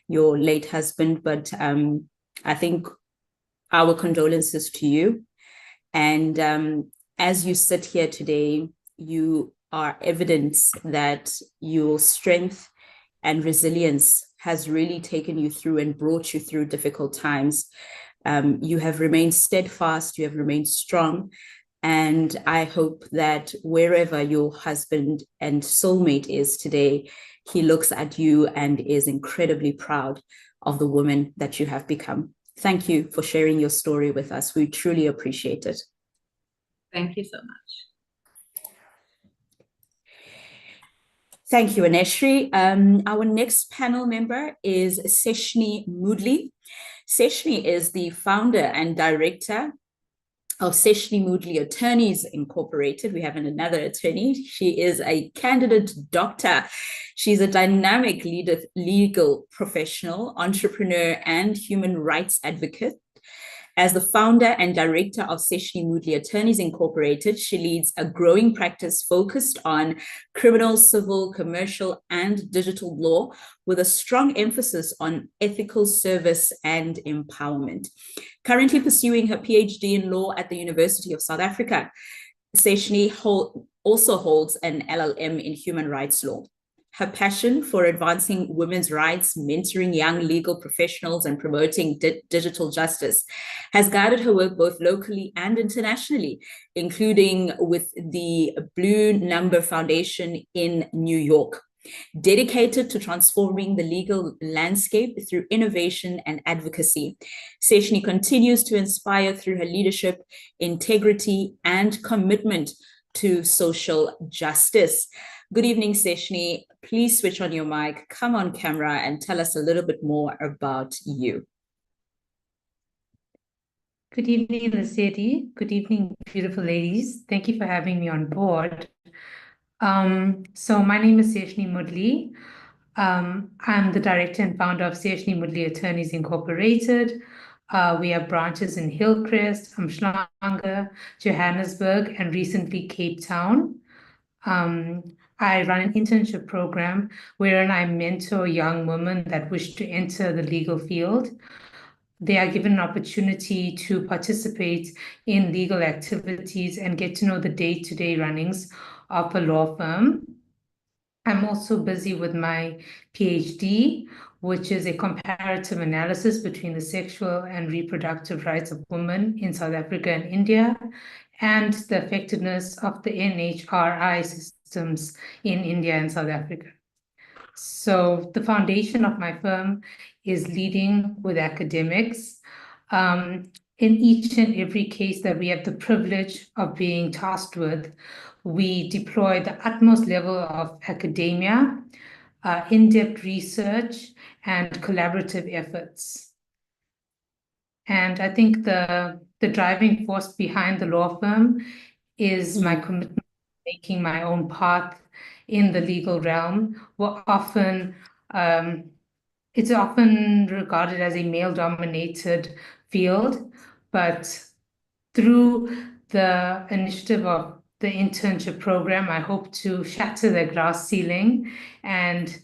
Speaker 2: your late husband. But I think our condolences to you. And as you sit here today, you are evidence that your strength and resilience has really taken you through and brought you through difficult times. You have remained steadfast, you have remained strong. And I hope that wherever your husband and soulmate is today, he looks at you and is incredibly proud of the woman that you have become. Thank you for sharing your story with us. We truly appreciate it.
Speaker 8: Thank you so much.
Speaker 2: Thank you, Aneshri. Our next panel member is Seshni Moodley. Seshni is the founder and director of Seshni Moodley Attorneys Incorporated. We have another attorney. She is a candidate doctor. She's a dynamic legal professional, entrepreneur, and human rights advocate. As the founder and director of Seshni Moodley Attorneys Incorporated, she leads a growing practice focused on criminal, civil, commercial, and digital law, with a strong emphasis on ethical service and empowerment. Currently pursuing her PhD in law at the University of South Africa, Seshni also holds an LLM in human rights law. Her passion for advancing women's rights, mentoring young legal professionals, and promoting digital justice has guided her work both locally and internationally, including with the Blue Number Foundation in New York. Dedicated to transforming the legal landscape through innovation and advocacy, Seshni continues to inspire through her leadership, integrity, and commitment to social justice. Good evening, Seshni. Please switch on your mic, come on camera, and tell us a little bit more about you.
Speaker 9: Good evening, Lesedi. Good evening, beautiful ladies. Thank you for having me on board. So my name is Seshni Moodley. I'm the director and founder of Seshni Moodley Attorneys Incorporated. We have branches in Hillcrest, Umhlanga, Johannesburg, and recently Cape Town. I run an internship program wherein I mentor young women that wish to enter the legal field. They are given an opportunity to participate in legal activities and get to know the day-to-day runnings of a law firm. I'm also busy with my PhD, which is a comparative analysis between the sexual and reproductive rights of women in South Africa and India, and the effectiveness of the NHRI systems in India and South Africa. So the foundation of my firm is leading with academics. In each and every case that we have the privilege of being tasked with, we deploy the utmost level of academia, in-depth research, and collaborative efforts. And I think the driving force behind the law firm is my commitment to making my own path in the legal realm. It's often regarded as a male-dominated field, but through the initiative of the internship program, I hope to shatter the glass ceiling and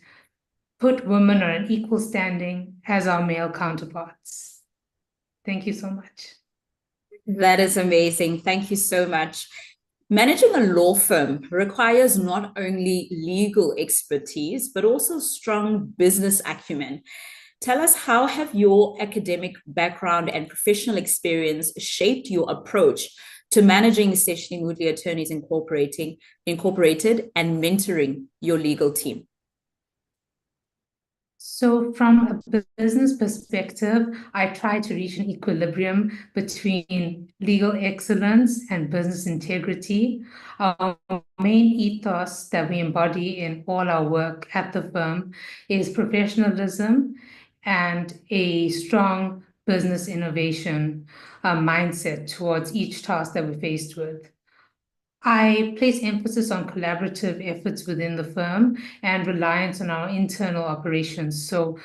Speaker 9: put women on an equal standing as our male counterparts. Thank you so much.
Speaker 2: That is amazing. Thank you so much. Managing a law firm requires not only legal expertise, but also strong business acumen. Tell us, how have your academic background and professional experience shaped your approach to managing Seshni Moodley Attorneys Incorporated and mentoring your legal team?
Speaker 9: So from a business perspective, I try to reach an equilibrium between legal excellence and business integrity. Our main ethos that we embody in all our work at the firm is professionalism and a strong business innovation mindset towards each task that we're faced with. I place emphasis on collaborative efforts within the firm and reliance on our internal operations. So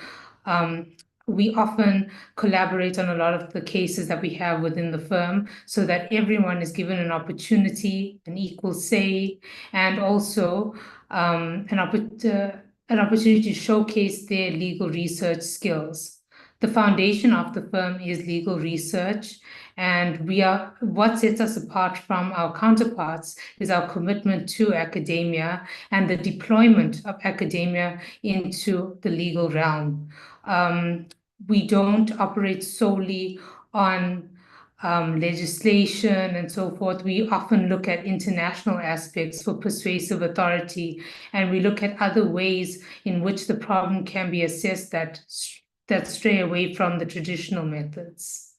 Speaker 9: we often collaborate on a lot of the cases that we have within the firm so that everyone is given an opportunity, an equal say, and also an opportunity to showcase their legal research skills. The foundation of the firm is legal research, and what sets us apart from our counterparts is our commitment to academia and the deployment of academia into the legal realm. We don't operate solely on legislation and so forth. We often look at international aspects for persuasive authority, and we look at other ways in which the problem can be assessed that stray away from the traditional methods.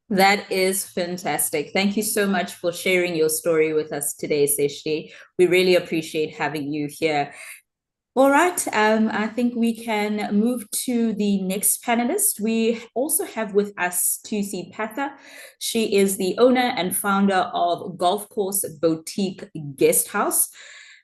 Speaker 2: That is fantastic. Thank you so much for sharing your story with us today, Seshni. We really appreciate having you here. All right, I think we can move to the next panelist. We also have with us Thusi Patha. She is the owner and founder of Golf Course Boutique Guest House,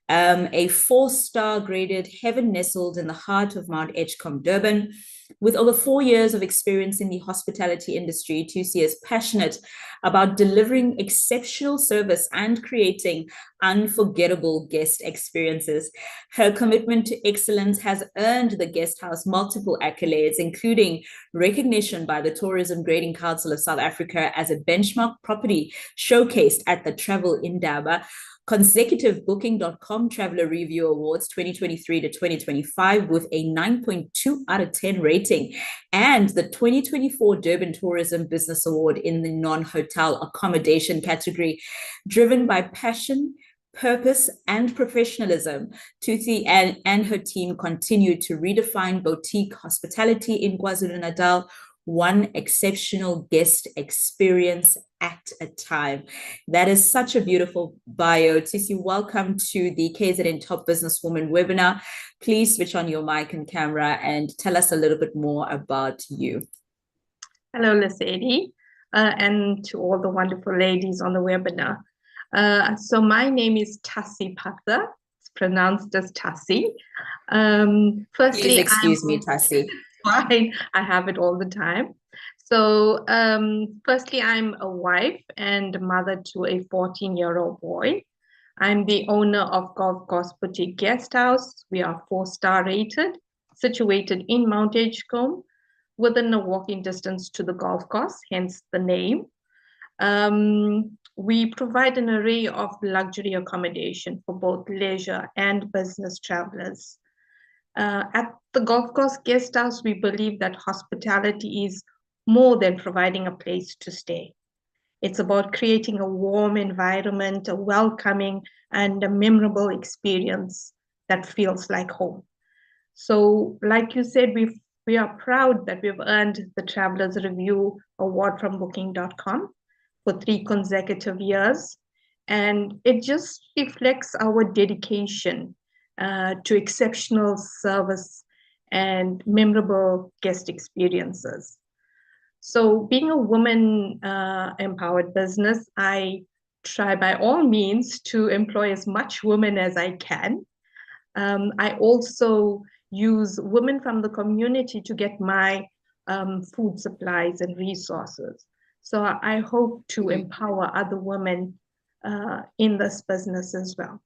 Speaker 2: a 4-star graded heaven nestled in the heart of Mount Edgecombe, Durban. With over 4 years of experience in the hospitality industry, Thusi is passionate about delivering exceptional service and creating unforgettable guest experiences. Her commitment to excellence has earned the guest house multiple accolades, including recognition by the Tourism Grading Council of South Africa as a benchmark property showcased at the Travel Indaba, consecutive Booking.com Traveler Review Awards 2023 to 2025 with a 9.2 out of 10 rating, and the 2024 Durban Tourism Business Award in the non-hotel accommodation category. Driven by passion, purpose, and professionalism, Thusi and her team continue to redefine boutique hospitality in KwaZulu-Natal, one exceptional guest experience at a time. That is such a beautiful bio. Thusi, welcome to the KZN Top Business Woman webinar. Please switch on your mic and camera and tell us a little bit more about you.
Speaker 10: Hello, Lesedi, and to all the wonderful ladies on the webinar. So my name is Thusi Patha. It's pronounced as Thusi. Firstly,
Speaker 2: please excuse me, Thusi.
Speaker 10: Fine, I have it all the time. So firstly, I'm a wife and mother to a 14-year-old boy. I'm the owner of Golf Course Boutique Guest House. We are 4-star rated, situated in Mount Edgecombe, within a walking distance to the golf course, hence the name. We provide an array of luxury accommodation for both leisure and business travelers. At the Golf Course Guest House, we believe that hospitality is more than providing a place to stay. It's about creating a warm environment, a welcoming and a memorable experience that feels like home. So, like you said, we are proud that we've earned the Travelers Review Award from Booking.com for 3 consecutive years. And it just reflects our dedication to exceptional service and memorable guest experiences. So being a woman empowered business, I try by all means to employ as much women as I can. I also use women from the community to get my food supplies and resources. So I hope to empower other women in this business as well.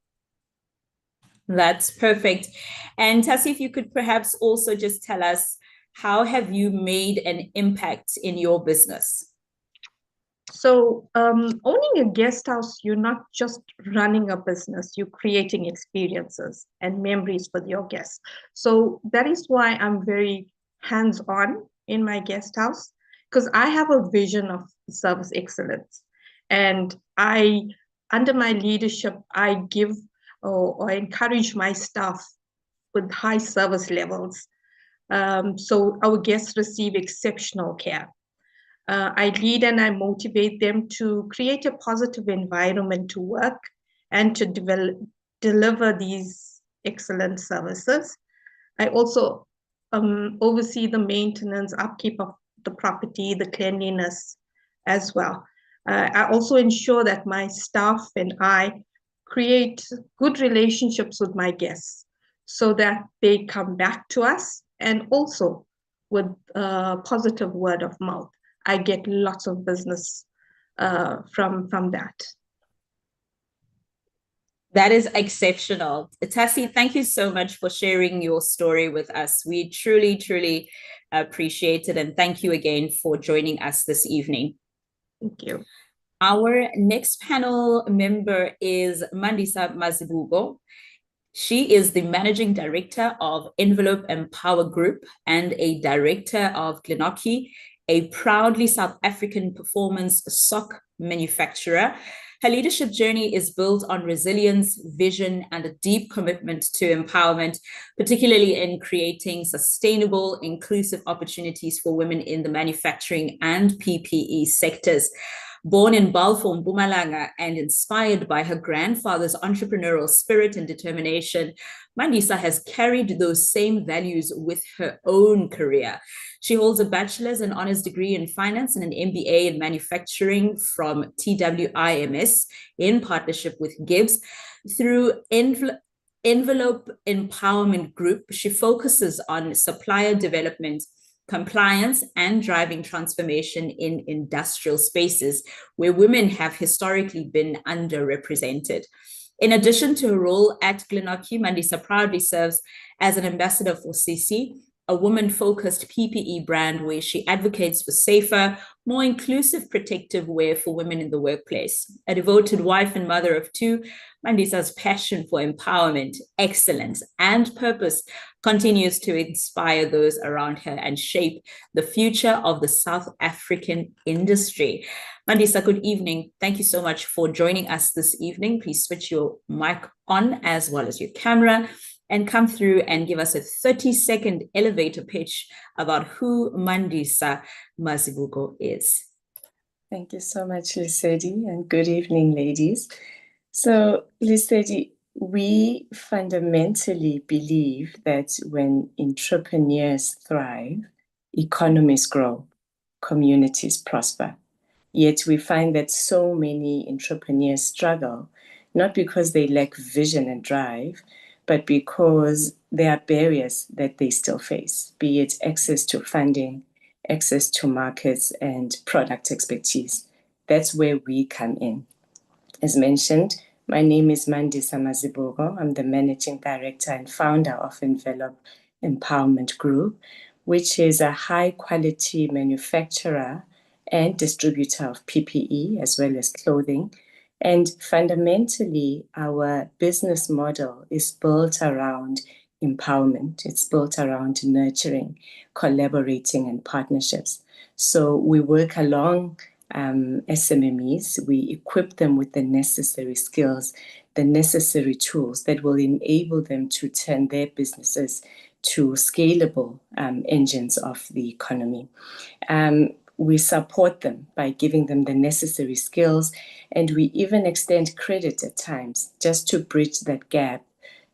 Speaker 2: That's perfect. And Tassie, if you could perhaps also just tell us, how have you made an impact in your business?
Speaker 10: So owning a guest house, you're not just running a business, you're creating experiences and memories for your guests. So that is why I'm very hands-on in my guest house, because I have a vision of service excellence. And under my leadership, I give or encourage my staff with high service levels. So our guests receive exceptional care. I lead and I motivate them to create a positive environment to work and to deliver these excellent services. I also oversee the maintenance, upkeep of the property, the cleanliness as well. I also ensure that my staff and I create good relationships with my guests so that they come back to us, and also with positive word of mouth. I get lots of business from that.
Speaker 2: That is exceptional. Tassie, thank you so much for sharing your story with us. We truly, truly appreciate it. And thank you again for joining us this evening.
Speaker 10: Thank you.
Speaker 2: Our next panel member is Mandisa Mazibuko. She is the Managing Director of Envelope Empower Group and a Director of Glenoki, a proudly South African performance sock manufacturer. Her leadership journey is built on resilience, vision, and a deep commitment to empowerment, particularly in creating sustainable, inclusive opportunities for women in the manufacturing and PPE sectors. Born in Balfour, Mpumalanga, and inspired by her grandfather's entrepreneurial spirit and determination, Mandisa has carried those same values with her own career. She holds a bachelor's and honors degree in finance and an MBA in manufacturing from TWIMS in partnership with Gibbs. Through Envelope Empowerment Group, she focuses on supplier development, compliance, and driving transformation in industrial spaces where women have historically been underrepresented. In addition to her role at Glenoki, Mandisa proudly serves as an ambassador for CC, a woman-focused PPE brand where she advocates for safer, more inclusive protective wear for women in the workplace. A devoted wife and mother of two, Mandisa's passion for empowerment, excellence, and purpose continues to inspire those around her and shape the future of the South African industry. Mandisa, good evening. Thank you so much for joining us this evening. Please switch your mic on as well as your camera and come through and give us a 30-second elevator pitch about who Mandisa Mazibuko is.
Speaker 11: Thank you so much, Lesedi, and good evening, ladies. So, Lesedi, we fundamentally believe that when entrepreneurs thrive, economies grow, communities prosper. Yet we find that so many entrepreneurs struggle, not because they lack vision and drive, but because there are barriers that they still face, be it access to funding, access to markets, and product expertise. That's where we come in. As mentioned, my name is Mandisa Mazibuko. I'm the Managing Director and founder of Envelope Empowerment Group, which is a high-quality manufacturer and distributor of PPE as well as clothing. And fundamentally, our business model is built around empowerment. It's built around nurturing, collaborating, and partnerships. So we work along SMMEs. We equip them with the necessary skills, the necessary tools that will enable them to turn their businesses to scalable engines of the economy. We support them by giving them the necessary skills, and we even extend credit at times just to bridge that gap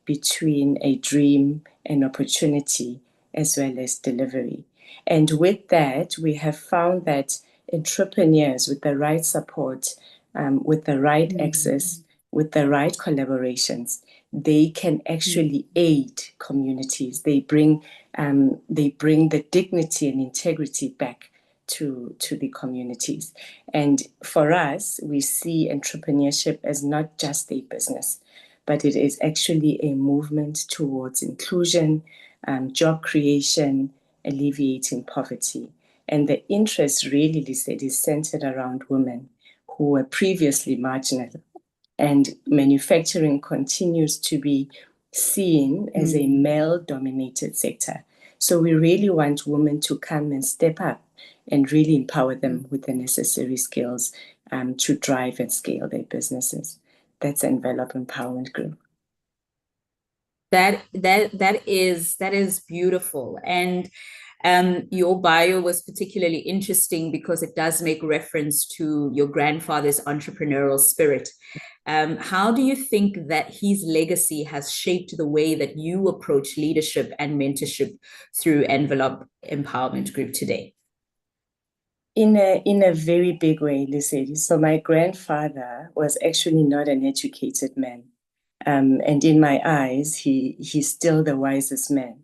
Speaker 11: between a dream and opportunity as well as delivery. And with that, we have found that entrepreneurs with the right support, with the right access, with the right collaborations, they can actually aid communities. They bring the dignity and integrity back to the communities. And for us, we see entrepreneurship as not just a business, but it is actually a movement towards inclusion, job creation, alleviating poverty. And the interest really, Lesedi, is centered around women who were previously marginal. And manufacturing continues to be seen as a male-dominated sector. So we really want women to come and step up and really empower them with the necessary skills to drive and scale their businesses. That's Envelope Empowerment Group.
Speaker 2: That is beautiful. And your bio was particularly interesting because it does make reference to your grandfather's entrepreneurial spirit. How do you think that his legacy has shaped the way that you approach leadership and mentorship through Envelope Empowerment Group today?
Speaker 11: In a very big way, Lesedi. So my grandfather was actually not an educated man. And in my eyes, he's still the wisest man.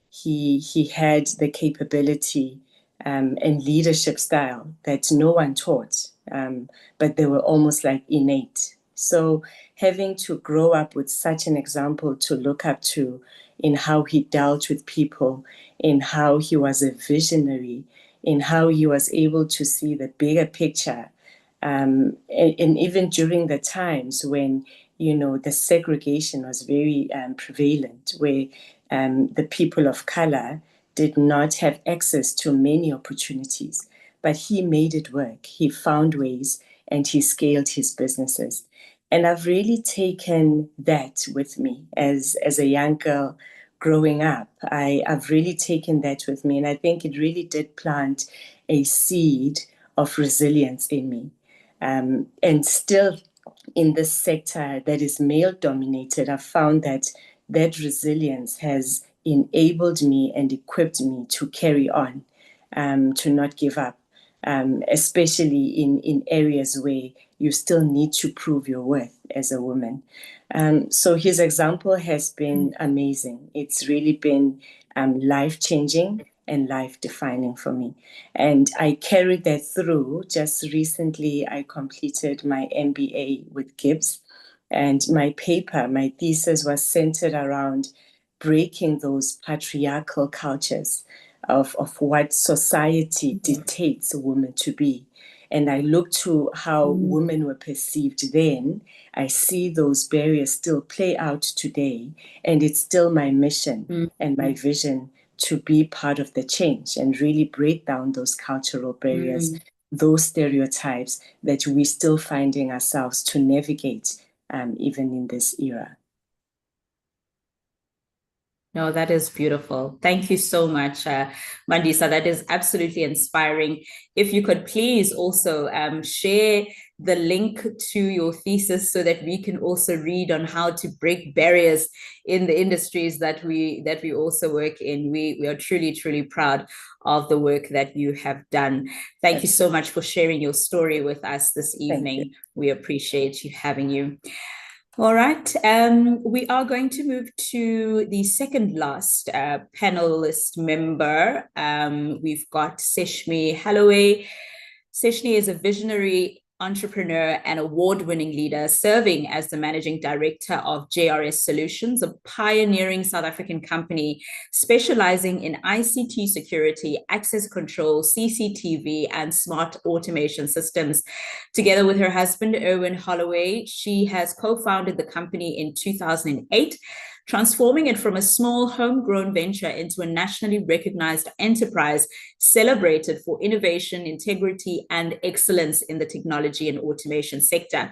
Speaker 11: He had the capability and leadership style that no one taught, but they were almost like innate. So having to grow up with such an example to look up to in how he dealt with people, in how he was a visionary, in how he was able to see the bigger picture, and even during the times when the segregation was very prevalent, where the people of color did not have access to many opportunities. But he made it work. He found ways and he scaled his businesses. And I've really taken that with me as a young girl growing up. I've really taken that with me. And I think it really did plant a seed of resilience in me. And still in this sector that is male dominated, I've found that resilience has enabled me and equipped me to carry on, to not give up, especially in areas where you still need to prove your worth as a woman. So his example has been amazing. It's really been life-changing and life-defining for me. And I carried that through. Just recently, I completed my MBA with Gibbs. And my thesis was centered around breaking those patriarchal cultures of what society dictates a woman to be. And I look to how women were perceived then. I see those barriers still play out today. And it's still my mission and my vision to be part of the change and really break down those cultural barriers, those stereotypes that we're still finding ourselves to navigate even in this era.
Speaker 2: No, that is beautiful. Thank you so much, Mandisa. That is absolutely inspiring. If you could please also share the link to your thesis so that we can also read on how to break barriers in the industries that we also work in. We are truly, truly proud of the work that you have done. Thank you so much for sharing your story with us this evening. We appreciate you having you. All right, we are going to move to the second last panelist member. We've got Seshmi Holloway. Seshni is a visionary entrepreneur and award-winning leader serving as the managing director of JRS Solutions, a pioneering South African company specializing in ICT security, access control, CCTV, and smart automation systems. Together with her husband, Erwin Holloway, she has co-founded the company in 2008, transforming it from a small homegrown venture into a nationally recognized enterprise celebrated for innovation, integrity, and excellence in the technology and automation sector.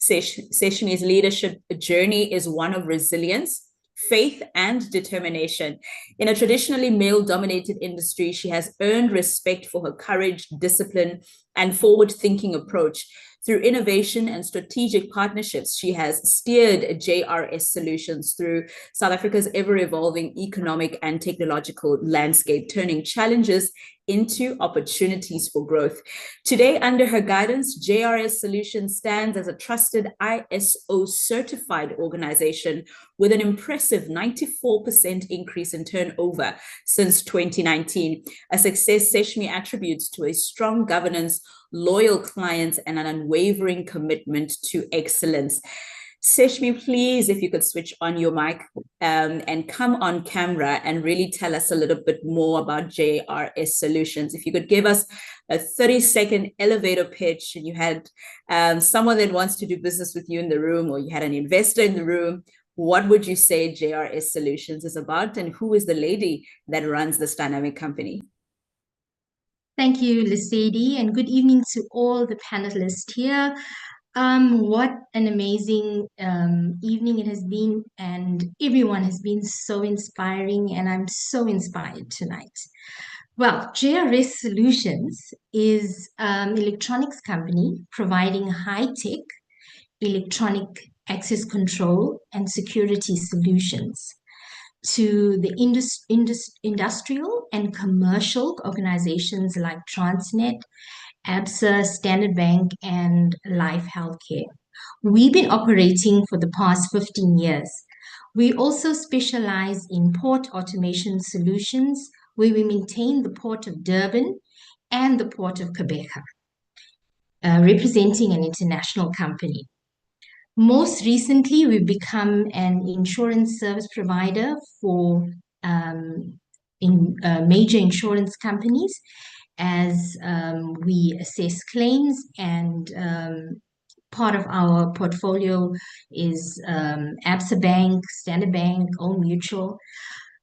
Speaker 2: Seshni's leadership journey is one of resilience, faith, and determination. In a traditionally male-dominated industry, she has earned respect for her courage, discipline, and forward-thinking approach. Through innovation and strategic partnerships, she has steered JRS Solutions through South Africa's ever-evolving economic and technological landscape, turning challenges into opportunities for growth. Today, under her guidance, JRS Solutions stands as a trusted ISO certified organization with an impressive 94% increase in turnover since 2019, a success Seshmi attributes to a strong governance, loyal clients, and an unwavering commitment to excellence. Seshmi, please, if you could switch on your mic and come on camera and really tell us a little bit more about JRS Solutions. If you could give us a 30-second elevator pitch and you had someone that wants to do business with you in the room, or you had an investor in the room, what would you say JRS Solutions is about, and who is the lady that runs this dynamic company?
Speaker 12: Thank you, Lesedi, and good evening to all the panelists here. What an amazing evening it has been, and everyone has been so inspiring, and I'm so inspired tonight. Well, JRS Solutions is an electronics company providing high-tech electronic access control and security solutions to the industrial and commercial organizations like Transnet, ABSA, Standard Bank, and Life Healthcare. We've been operating for the past 15 years. We also specialize in port automation solutions, where we maintain the Port of Durban and the Port of Quebec, representing an international company. Most recently, we've become an insurance service provider for major insurance companies, as we assess claims, and part of our portfolio is ABSA Bank, Standard Bank, Old Mutual.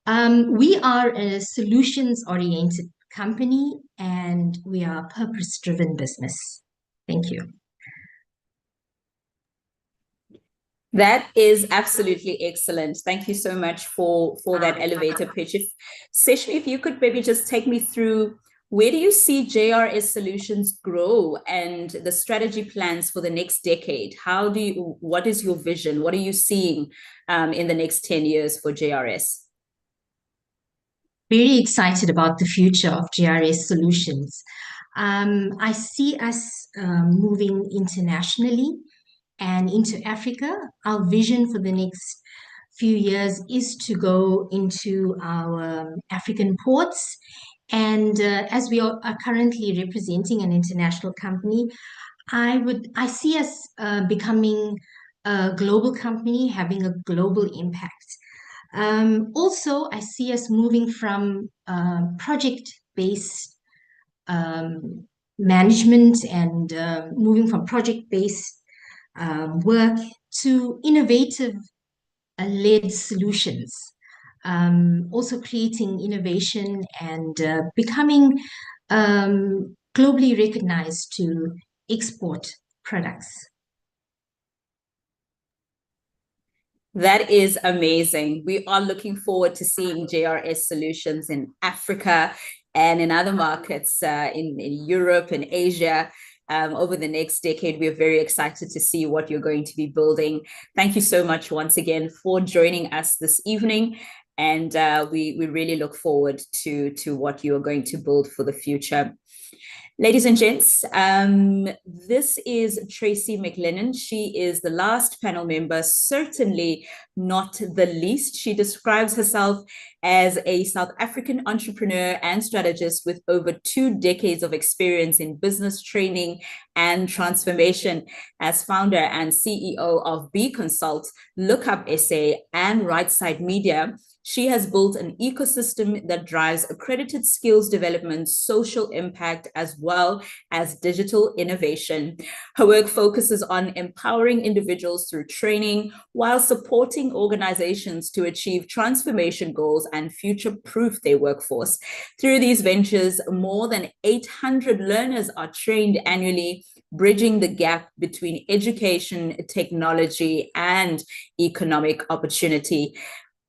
Speaker 12: We are a solutions-oriented company, and we are a purpose-driven business. Thank you.
Speaker 2: That is absolutely excellent. Thank you so much for that elevator pitch. Seshmi, if you could maybe just take me through, where do you see JRS Solutions grow and the strategy plans for the next decade? What is your vision? What are you seeing in the next 10 years for JRS?
Speaker 12: Very excited about the future of JRS Solutions. I see us moving internationally and into Africa. Our vision for the next few years is to go into our African ports. And as we are currently representing an international company, I see us becoming a global company, having a global impact. Also, I see us moving from project-based management and moving from project-based work to innovative-led solutions. Also creating innovation and becoming globally recognized to export products.
Speaker 2: That is amazing. We are looking forward to seeing JRS Solutions in Africa and in other markets in Europe and Asia. Over the next decade. We are very excited to see what you're going to be building. Thank you so much once again for joining us this evening. And we really look forward to what you are going to build for the future. Ladies and gents, this is Tracy McLennan. She is the last panel member, certainly not the least. She describes herself as a South African entrepreneur and strategist with over 2 decades of experience in business training and transformation. As founder and CEO of B Consult, Lookup SA, and Right Side Media, she has built an ecosystem that drives accredited skills development, social impact, as well as digital innovation. Her work focuses on empowering individuals through training while supporting organizations to achieve transformation goals and future-proof their workforce. Through these ventures, more than 800 learners are trained annually, bridging the gap between education, technology, and economic opportunity.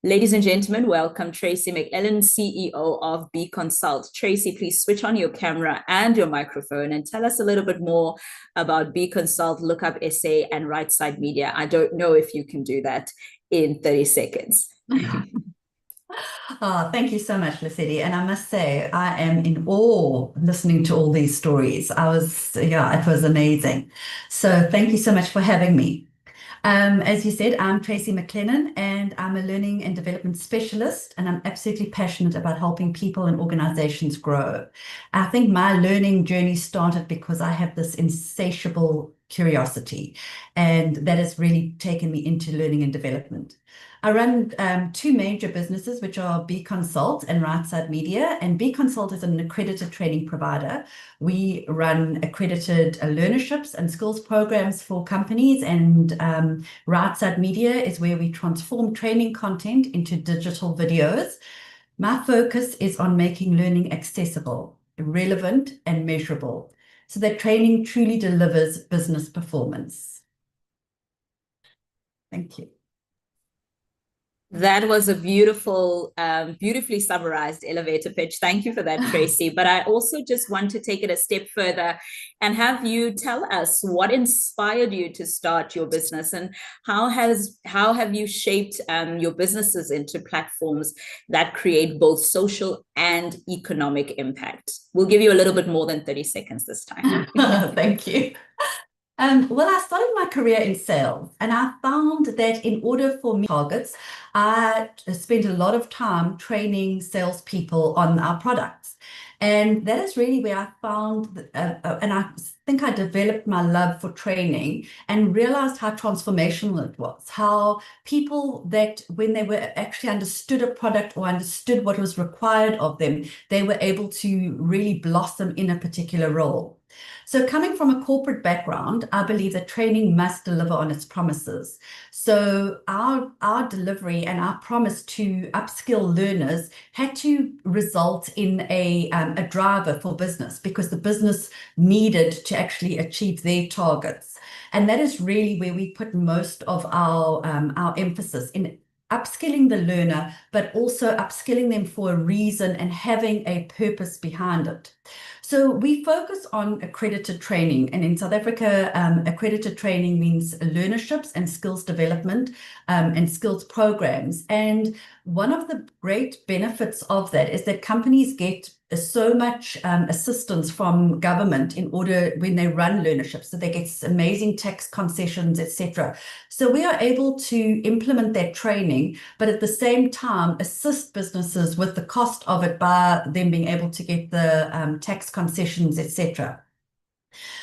Speaker 2: Ladies and gentlemen, welcome Tracy McLennan, CEO of B Consult. Tracy, please switch on your camera and your microphone and tell us a little bit more about B Consult, Lookup SA, and Right Side Media. I don't know if you can do that in 30 seconds.
Speaker 13: Oh, thank you so much, Lesedi. And I must say, I am in awe listening to all these stories. Yeah, it was amazing. So thank you so much for having me. As you said, I'm Tracy McLennan, and I'm a learning and development specialist, and I'm absolutely passionate about helping people and organizations grow. I think my learning journey started because I have this insatiable curiosity, and that has really taken me into learning and development. I run two major businesses, which are B Consult and Right Side Media. And B Consult is an accredited training provider. We run accredited learnerships and skills programs for companies, and Right Side Media is where we transform training content into digital videos. My focus is on making learning accessible, relevant, and measurable, so that training truly delivers business performance. Thank you.
Speaker 2: That was a beautiful, beautifully summarized elevator pitch. Thank you for that, Tracy. But I also just want to take it a step further and have you tell us what inspired you to start your business, and how have you shaped your businesses into platforms that create both social and economic impact? We'll give you a little bit more than 30 seconds this time.
Speaker 13: Thank you. Well, I started my career in sales, and I found that in order for me targets, I spent a lot of time training salespeople on our products. And that is really where I found, and I think I developed my love for training and realized how transformational it was. How people that when they were actually understood a product or understood what was required of them, they were able to really blossom in a particular role. So coming from a corporate background, I believe that training must deliver on its promises. So our delivery and our promise to upskill learners had to result in a driver for business, because the business needed to actually achieve their targets. And that is really where we put most of our emphasis in upskilling the learner, but also upskilling them for a reason and having a purpose behind it. So we focus on accredited training, and in South Africa, accredited training means learnerships and skills development and skills programs. And one of the great benefits of that is that companies get so much assistance from government in order when they run learnerships, so they get amazing tax concessions, etc. So we are able to implement that training, but at the same time assist businesses with the cost of it by them being able to get the tax concessions, etc.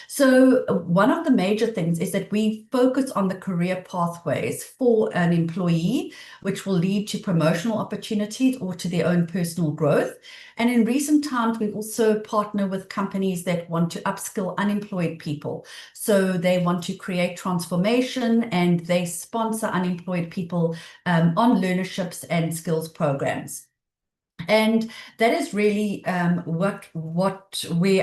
Speaker 13: So one of the major things is that we focus on the career pathways for an employee, which will lead to promotional opportunities or to their own personal growth. And in recent times, we also partner with companies that want to upskill unemployed people. So they want to create transformation, and they sponsor unemployed people on learnerships and skills programs. And that is really where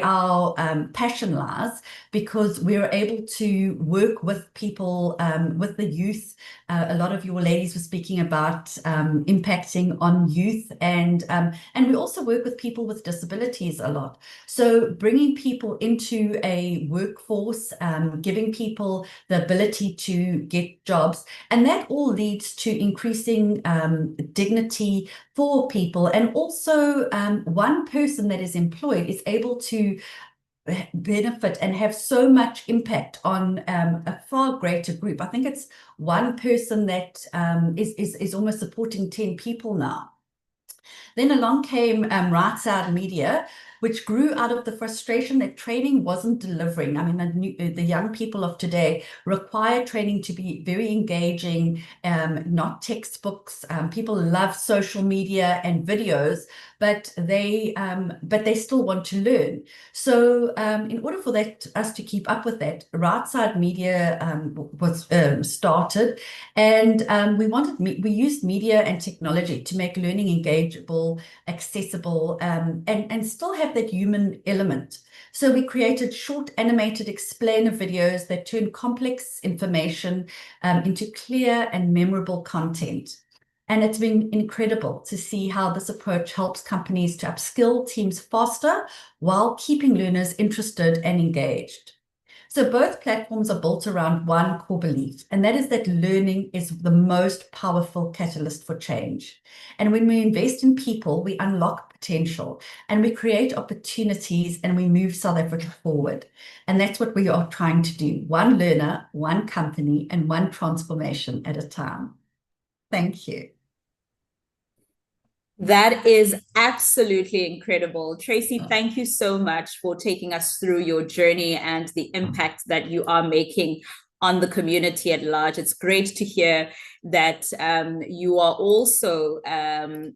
Speaker 13: our passion lies, because we're able to work with people, with the youth. A lot of your ladies were speaking about impacting on youth, and we also work with people with disabilities a lot. So bringing people into a workforce, giving people the ability to get jobs, and that all leads to increasing dignity for people. And also one person that is employed is able to benefit and have so much impact on a far greater group. I think it's one person that is almost supporting 10 people now. Then along came Right Side Media, which grew out of the frustration that training wasn't delivering. I mean, the young people of today require training to be very engaging, not textbooks. People love social media and videos, but they still want to learn. So in order for us to keep up with that, Right Side Media was started, and we used media and technology to make learning engageable, accessible, and still have that human element. So we created short animated explainer videos that turn complex information into clear and memorable content. And it's been incredible to see how this approach helps companies to upskill teams faster while keeping learners interested and engaged. So both platforms are built around one core belief, and that is that learning is the most powerful catalyst for change. And when we invest in people, we unlock potential and we create opportunities and we move South Africa forward. And that's what we are trying to do. One learner, one company, and one transformation at a time. Thank you.
Speaker 2: That is absolutely incredible. Tracy, thank you so much for taking us through your journey and the impact that you are making on the community at large. It's great to hear that you are also, in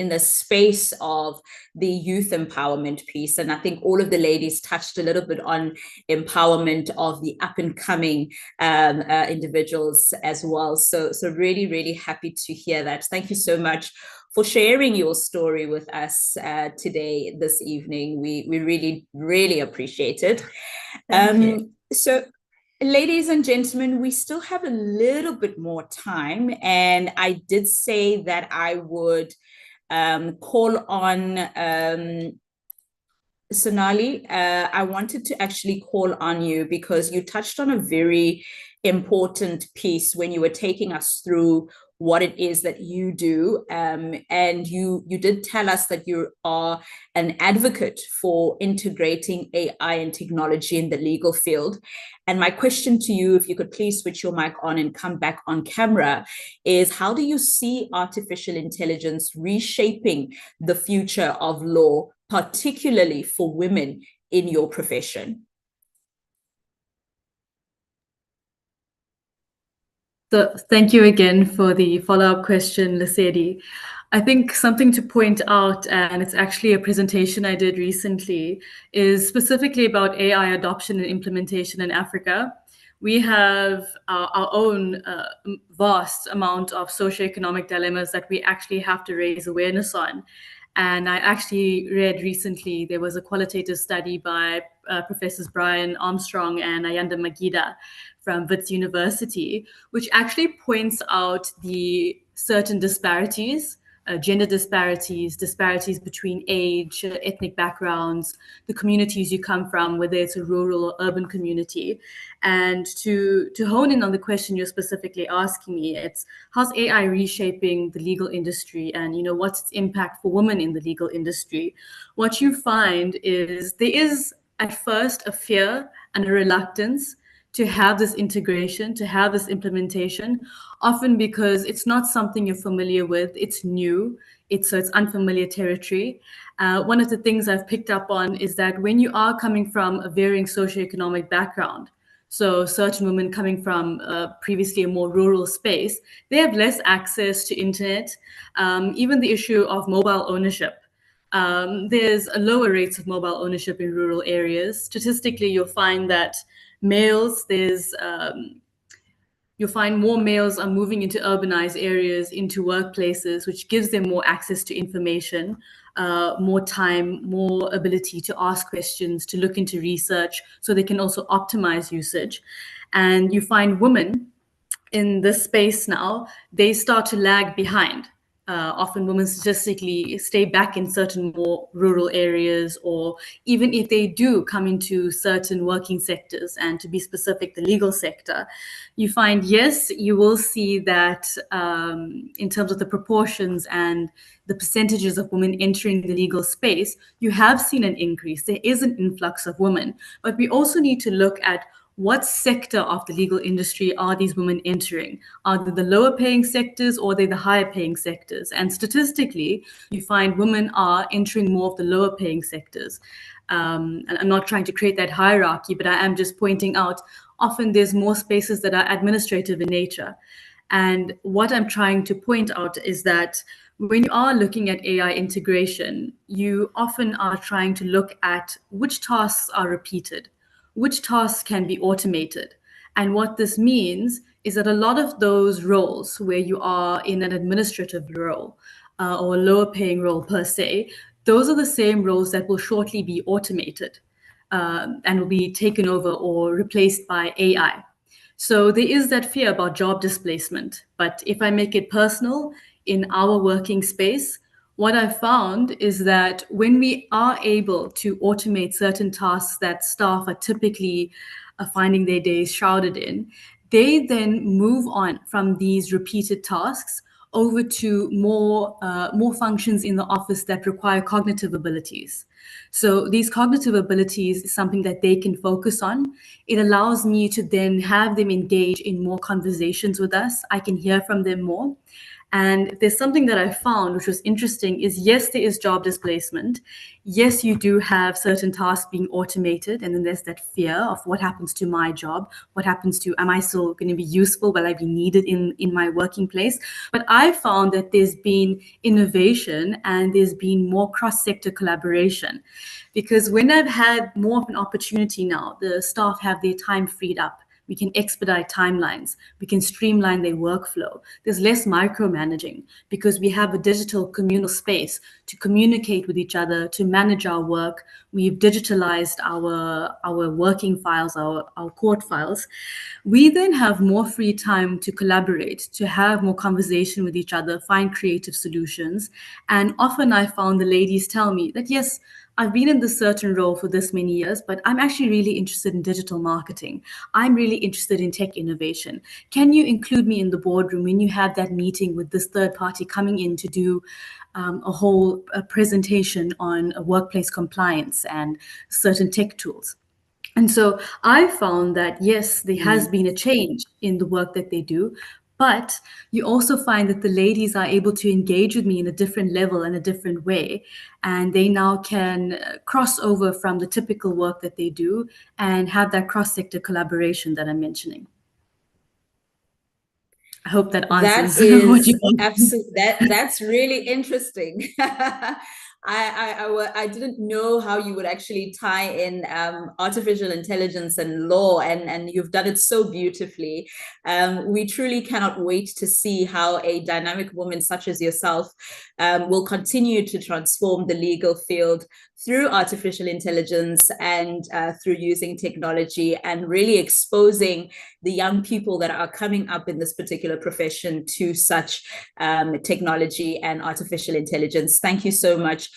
Speaker 2: the space of the youth empowerment piece. And I think all of the ladies touched a little bit on empowerment of the up and coming individuals as well. So really, really happy to hear that. Thank you so much for sharing your story with us today, this evening. We really, really appreciate it.
Speaker 13: Thank you.
Speaker 2: So, ladies and gentlemen, we still have a little bit more time, and I did say that I would call on Sonali. I wanted to actually call on you because you touched on a very important piece when you were taking us through what it is that you do. And you did tell us that you are an advocate for integrating AI and technology in the legal field. And my question to you, if you could please switch your mic on and come back on camera, is how do you see artificial intelligence reshaping the future of law, particularly for women in your profession?
Speaker 3: So thank you again for the follow-up question, Lesedi. I think something to point out, and it's actually a presentation I did recently, is specifically about AI adoption and implementation in Africa. We have our own vast amount of socioeconomic dilemmas that we actually have to raise awareness on. And I actually read recently, there was a qualitative study by Professors Brian Armstrong and Ayanda Magida from Wits University, which actually points out the certain disparities, gender disparities, disparities between age, ethnic backgrounds, the communities you come from, whether it's a rural or urban community. And to hone in on the question you're specifically asking me, it's how's AI reshaping the legal industry, and what's its impact for women in the legal industry? What you find is there is at first a fear and a reluctance to have this integration, to have this implementation, often because it's not something you're familiar with, it's new, so it's unfamiliar territory. One of the things I've picked up on is that when you are coming from a varying socioeconomic background, so certain women coming from previously a more rural space, they have less access to internet, even the issue of mobile ownership. There's a lower rates of mobile ownership in rural areas. Statistically, you'll find that you'll find more males are moving into urbanized areas, into workplaces, which gives them more access to information, more time, more ability to ask questions, to look into research, so they can also optimize usage. And you find women in this space now, they start to lag behind. Often women statistically stay back in certain more rural areas, or even if they do come into certain working sectors, and to be specific, the legal sector, you find, yes, you will see that in terms of the proportions and the percentages of women entering the legal space, you have seen an increase. There is an influx of women, but we also need to look at what sector of the legal industry are these women entering? Are they the lower paying sectors, or are they the higher paying sectors? And statistically, you find women are entering more of the lower paying sectors. And I'm not trying to create that hierarchy, but I am just pointing out, often there's more spaces that are administrative in nature. And what I'm trying to point out is that when you are looking at AI integration, you often are trying to look at which tasks are repeated, which tasks can be automated. And what this means is that a lot of those roles where you are in an administrative role or a lower paying role per se, those are the same roles that will shortly be automated and will be taken over or replaced by AI. So there is that fear about job displacement. But if I make it personal, in our working space, what I've found is that when we are able to automate certain tasks that staff are typically finding their days shrouded in, they then move on from these repeated tasks over to more functions in the office that require cognitive abilities. So these cognitive abilities is something that they can focus on. It allows me to then have them engage in more conversations with us. I can hear from them more. And there's something that I found which was interesting is, yes, there is job displacement. Yes, you do have certain tasks being automated. And then there's that fear of what happens to my job? What happens to, am I still going to be useful? Will I be needed in my working place? But I found that there's been innovation and there's been more cross-sector collaboration. Because when I've had more of an opportunity now, the staff have their time freed up. We can expedite timelines. We can streamline their workflow. There's less micromanaging because we have a digital communal space to communicate with each other, to manage our work. We've digitalized our working files, our court files. We then have more free time to collaborate, to have more conversation with each other, find creative solutions. And often I found the ladies tell me that, yes, I've been in this certain role for this many years, but I'm actually really interested in digital marketing. I'm really interested in tech innovation. Can you include me in the boardroom when you have that meeting with this third party coming in to do a whole presentation on workplace compliance and certain tech tools? And so I found that, yes, there has been a change in the work that they do, but you also find that the ladies are able to engage with me in a different level and a different way. And they now can cross over from the typical work that they do and have that cross-sector collaboration that I'm mentioning. I hope that answers what you want.
Speaker 2: That's really interesting. I didn't know how you would actually tie in artificial intelligence and law, and you've done it so beautifully. We truly cannot wait to see how a dynamic woman such as yourself will continue to transform the legal field through artificial intelligence and through using technology, and really exposing the young people that are coming up in this particular profession to such technology and artificial intelligence. Thank you so much,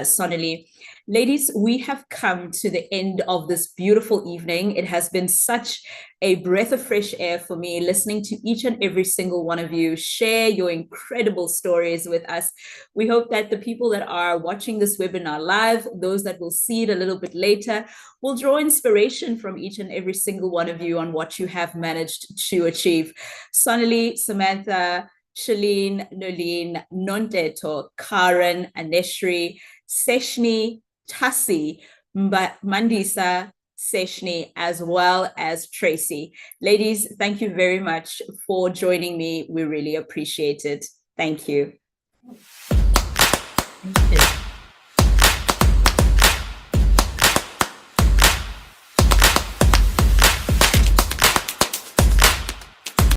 Speaker 2: Sonali. Ladies, we have come to the end of this beautiful evening. It has been such a breath of fresh air for me listening to each and every single one of you share your incredible stories with us. We hope that the people that are watching this webinar live, those that will see it a little bit later, will draw inspiration from each and every single one of you on what you have managed to achieve. Sonali, Samantha, Shalene, Nolene, Nonteto, Karen, Aneshri, Seshni, Tasi, Mandisa, Seshni, as well as Tracy. Ladies, thank you very much for joining me. We really appreciate it. Thank you.
Speaker 3: Thank you.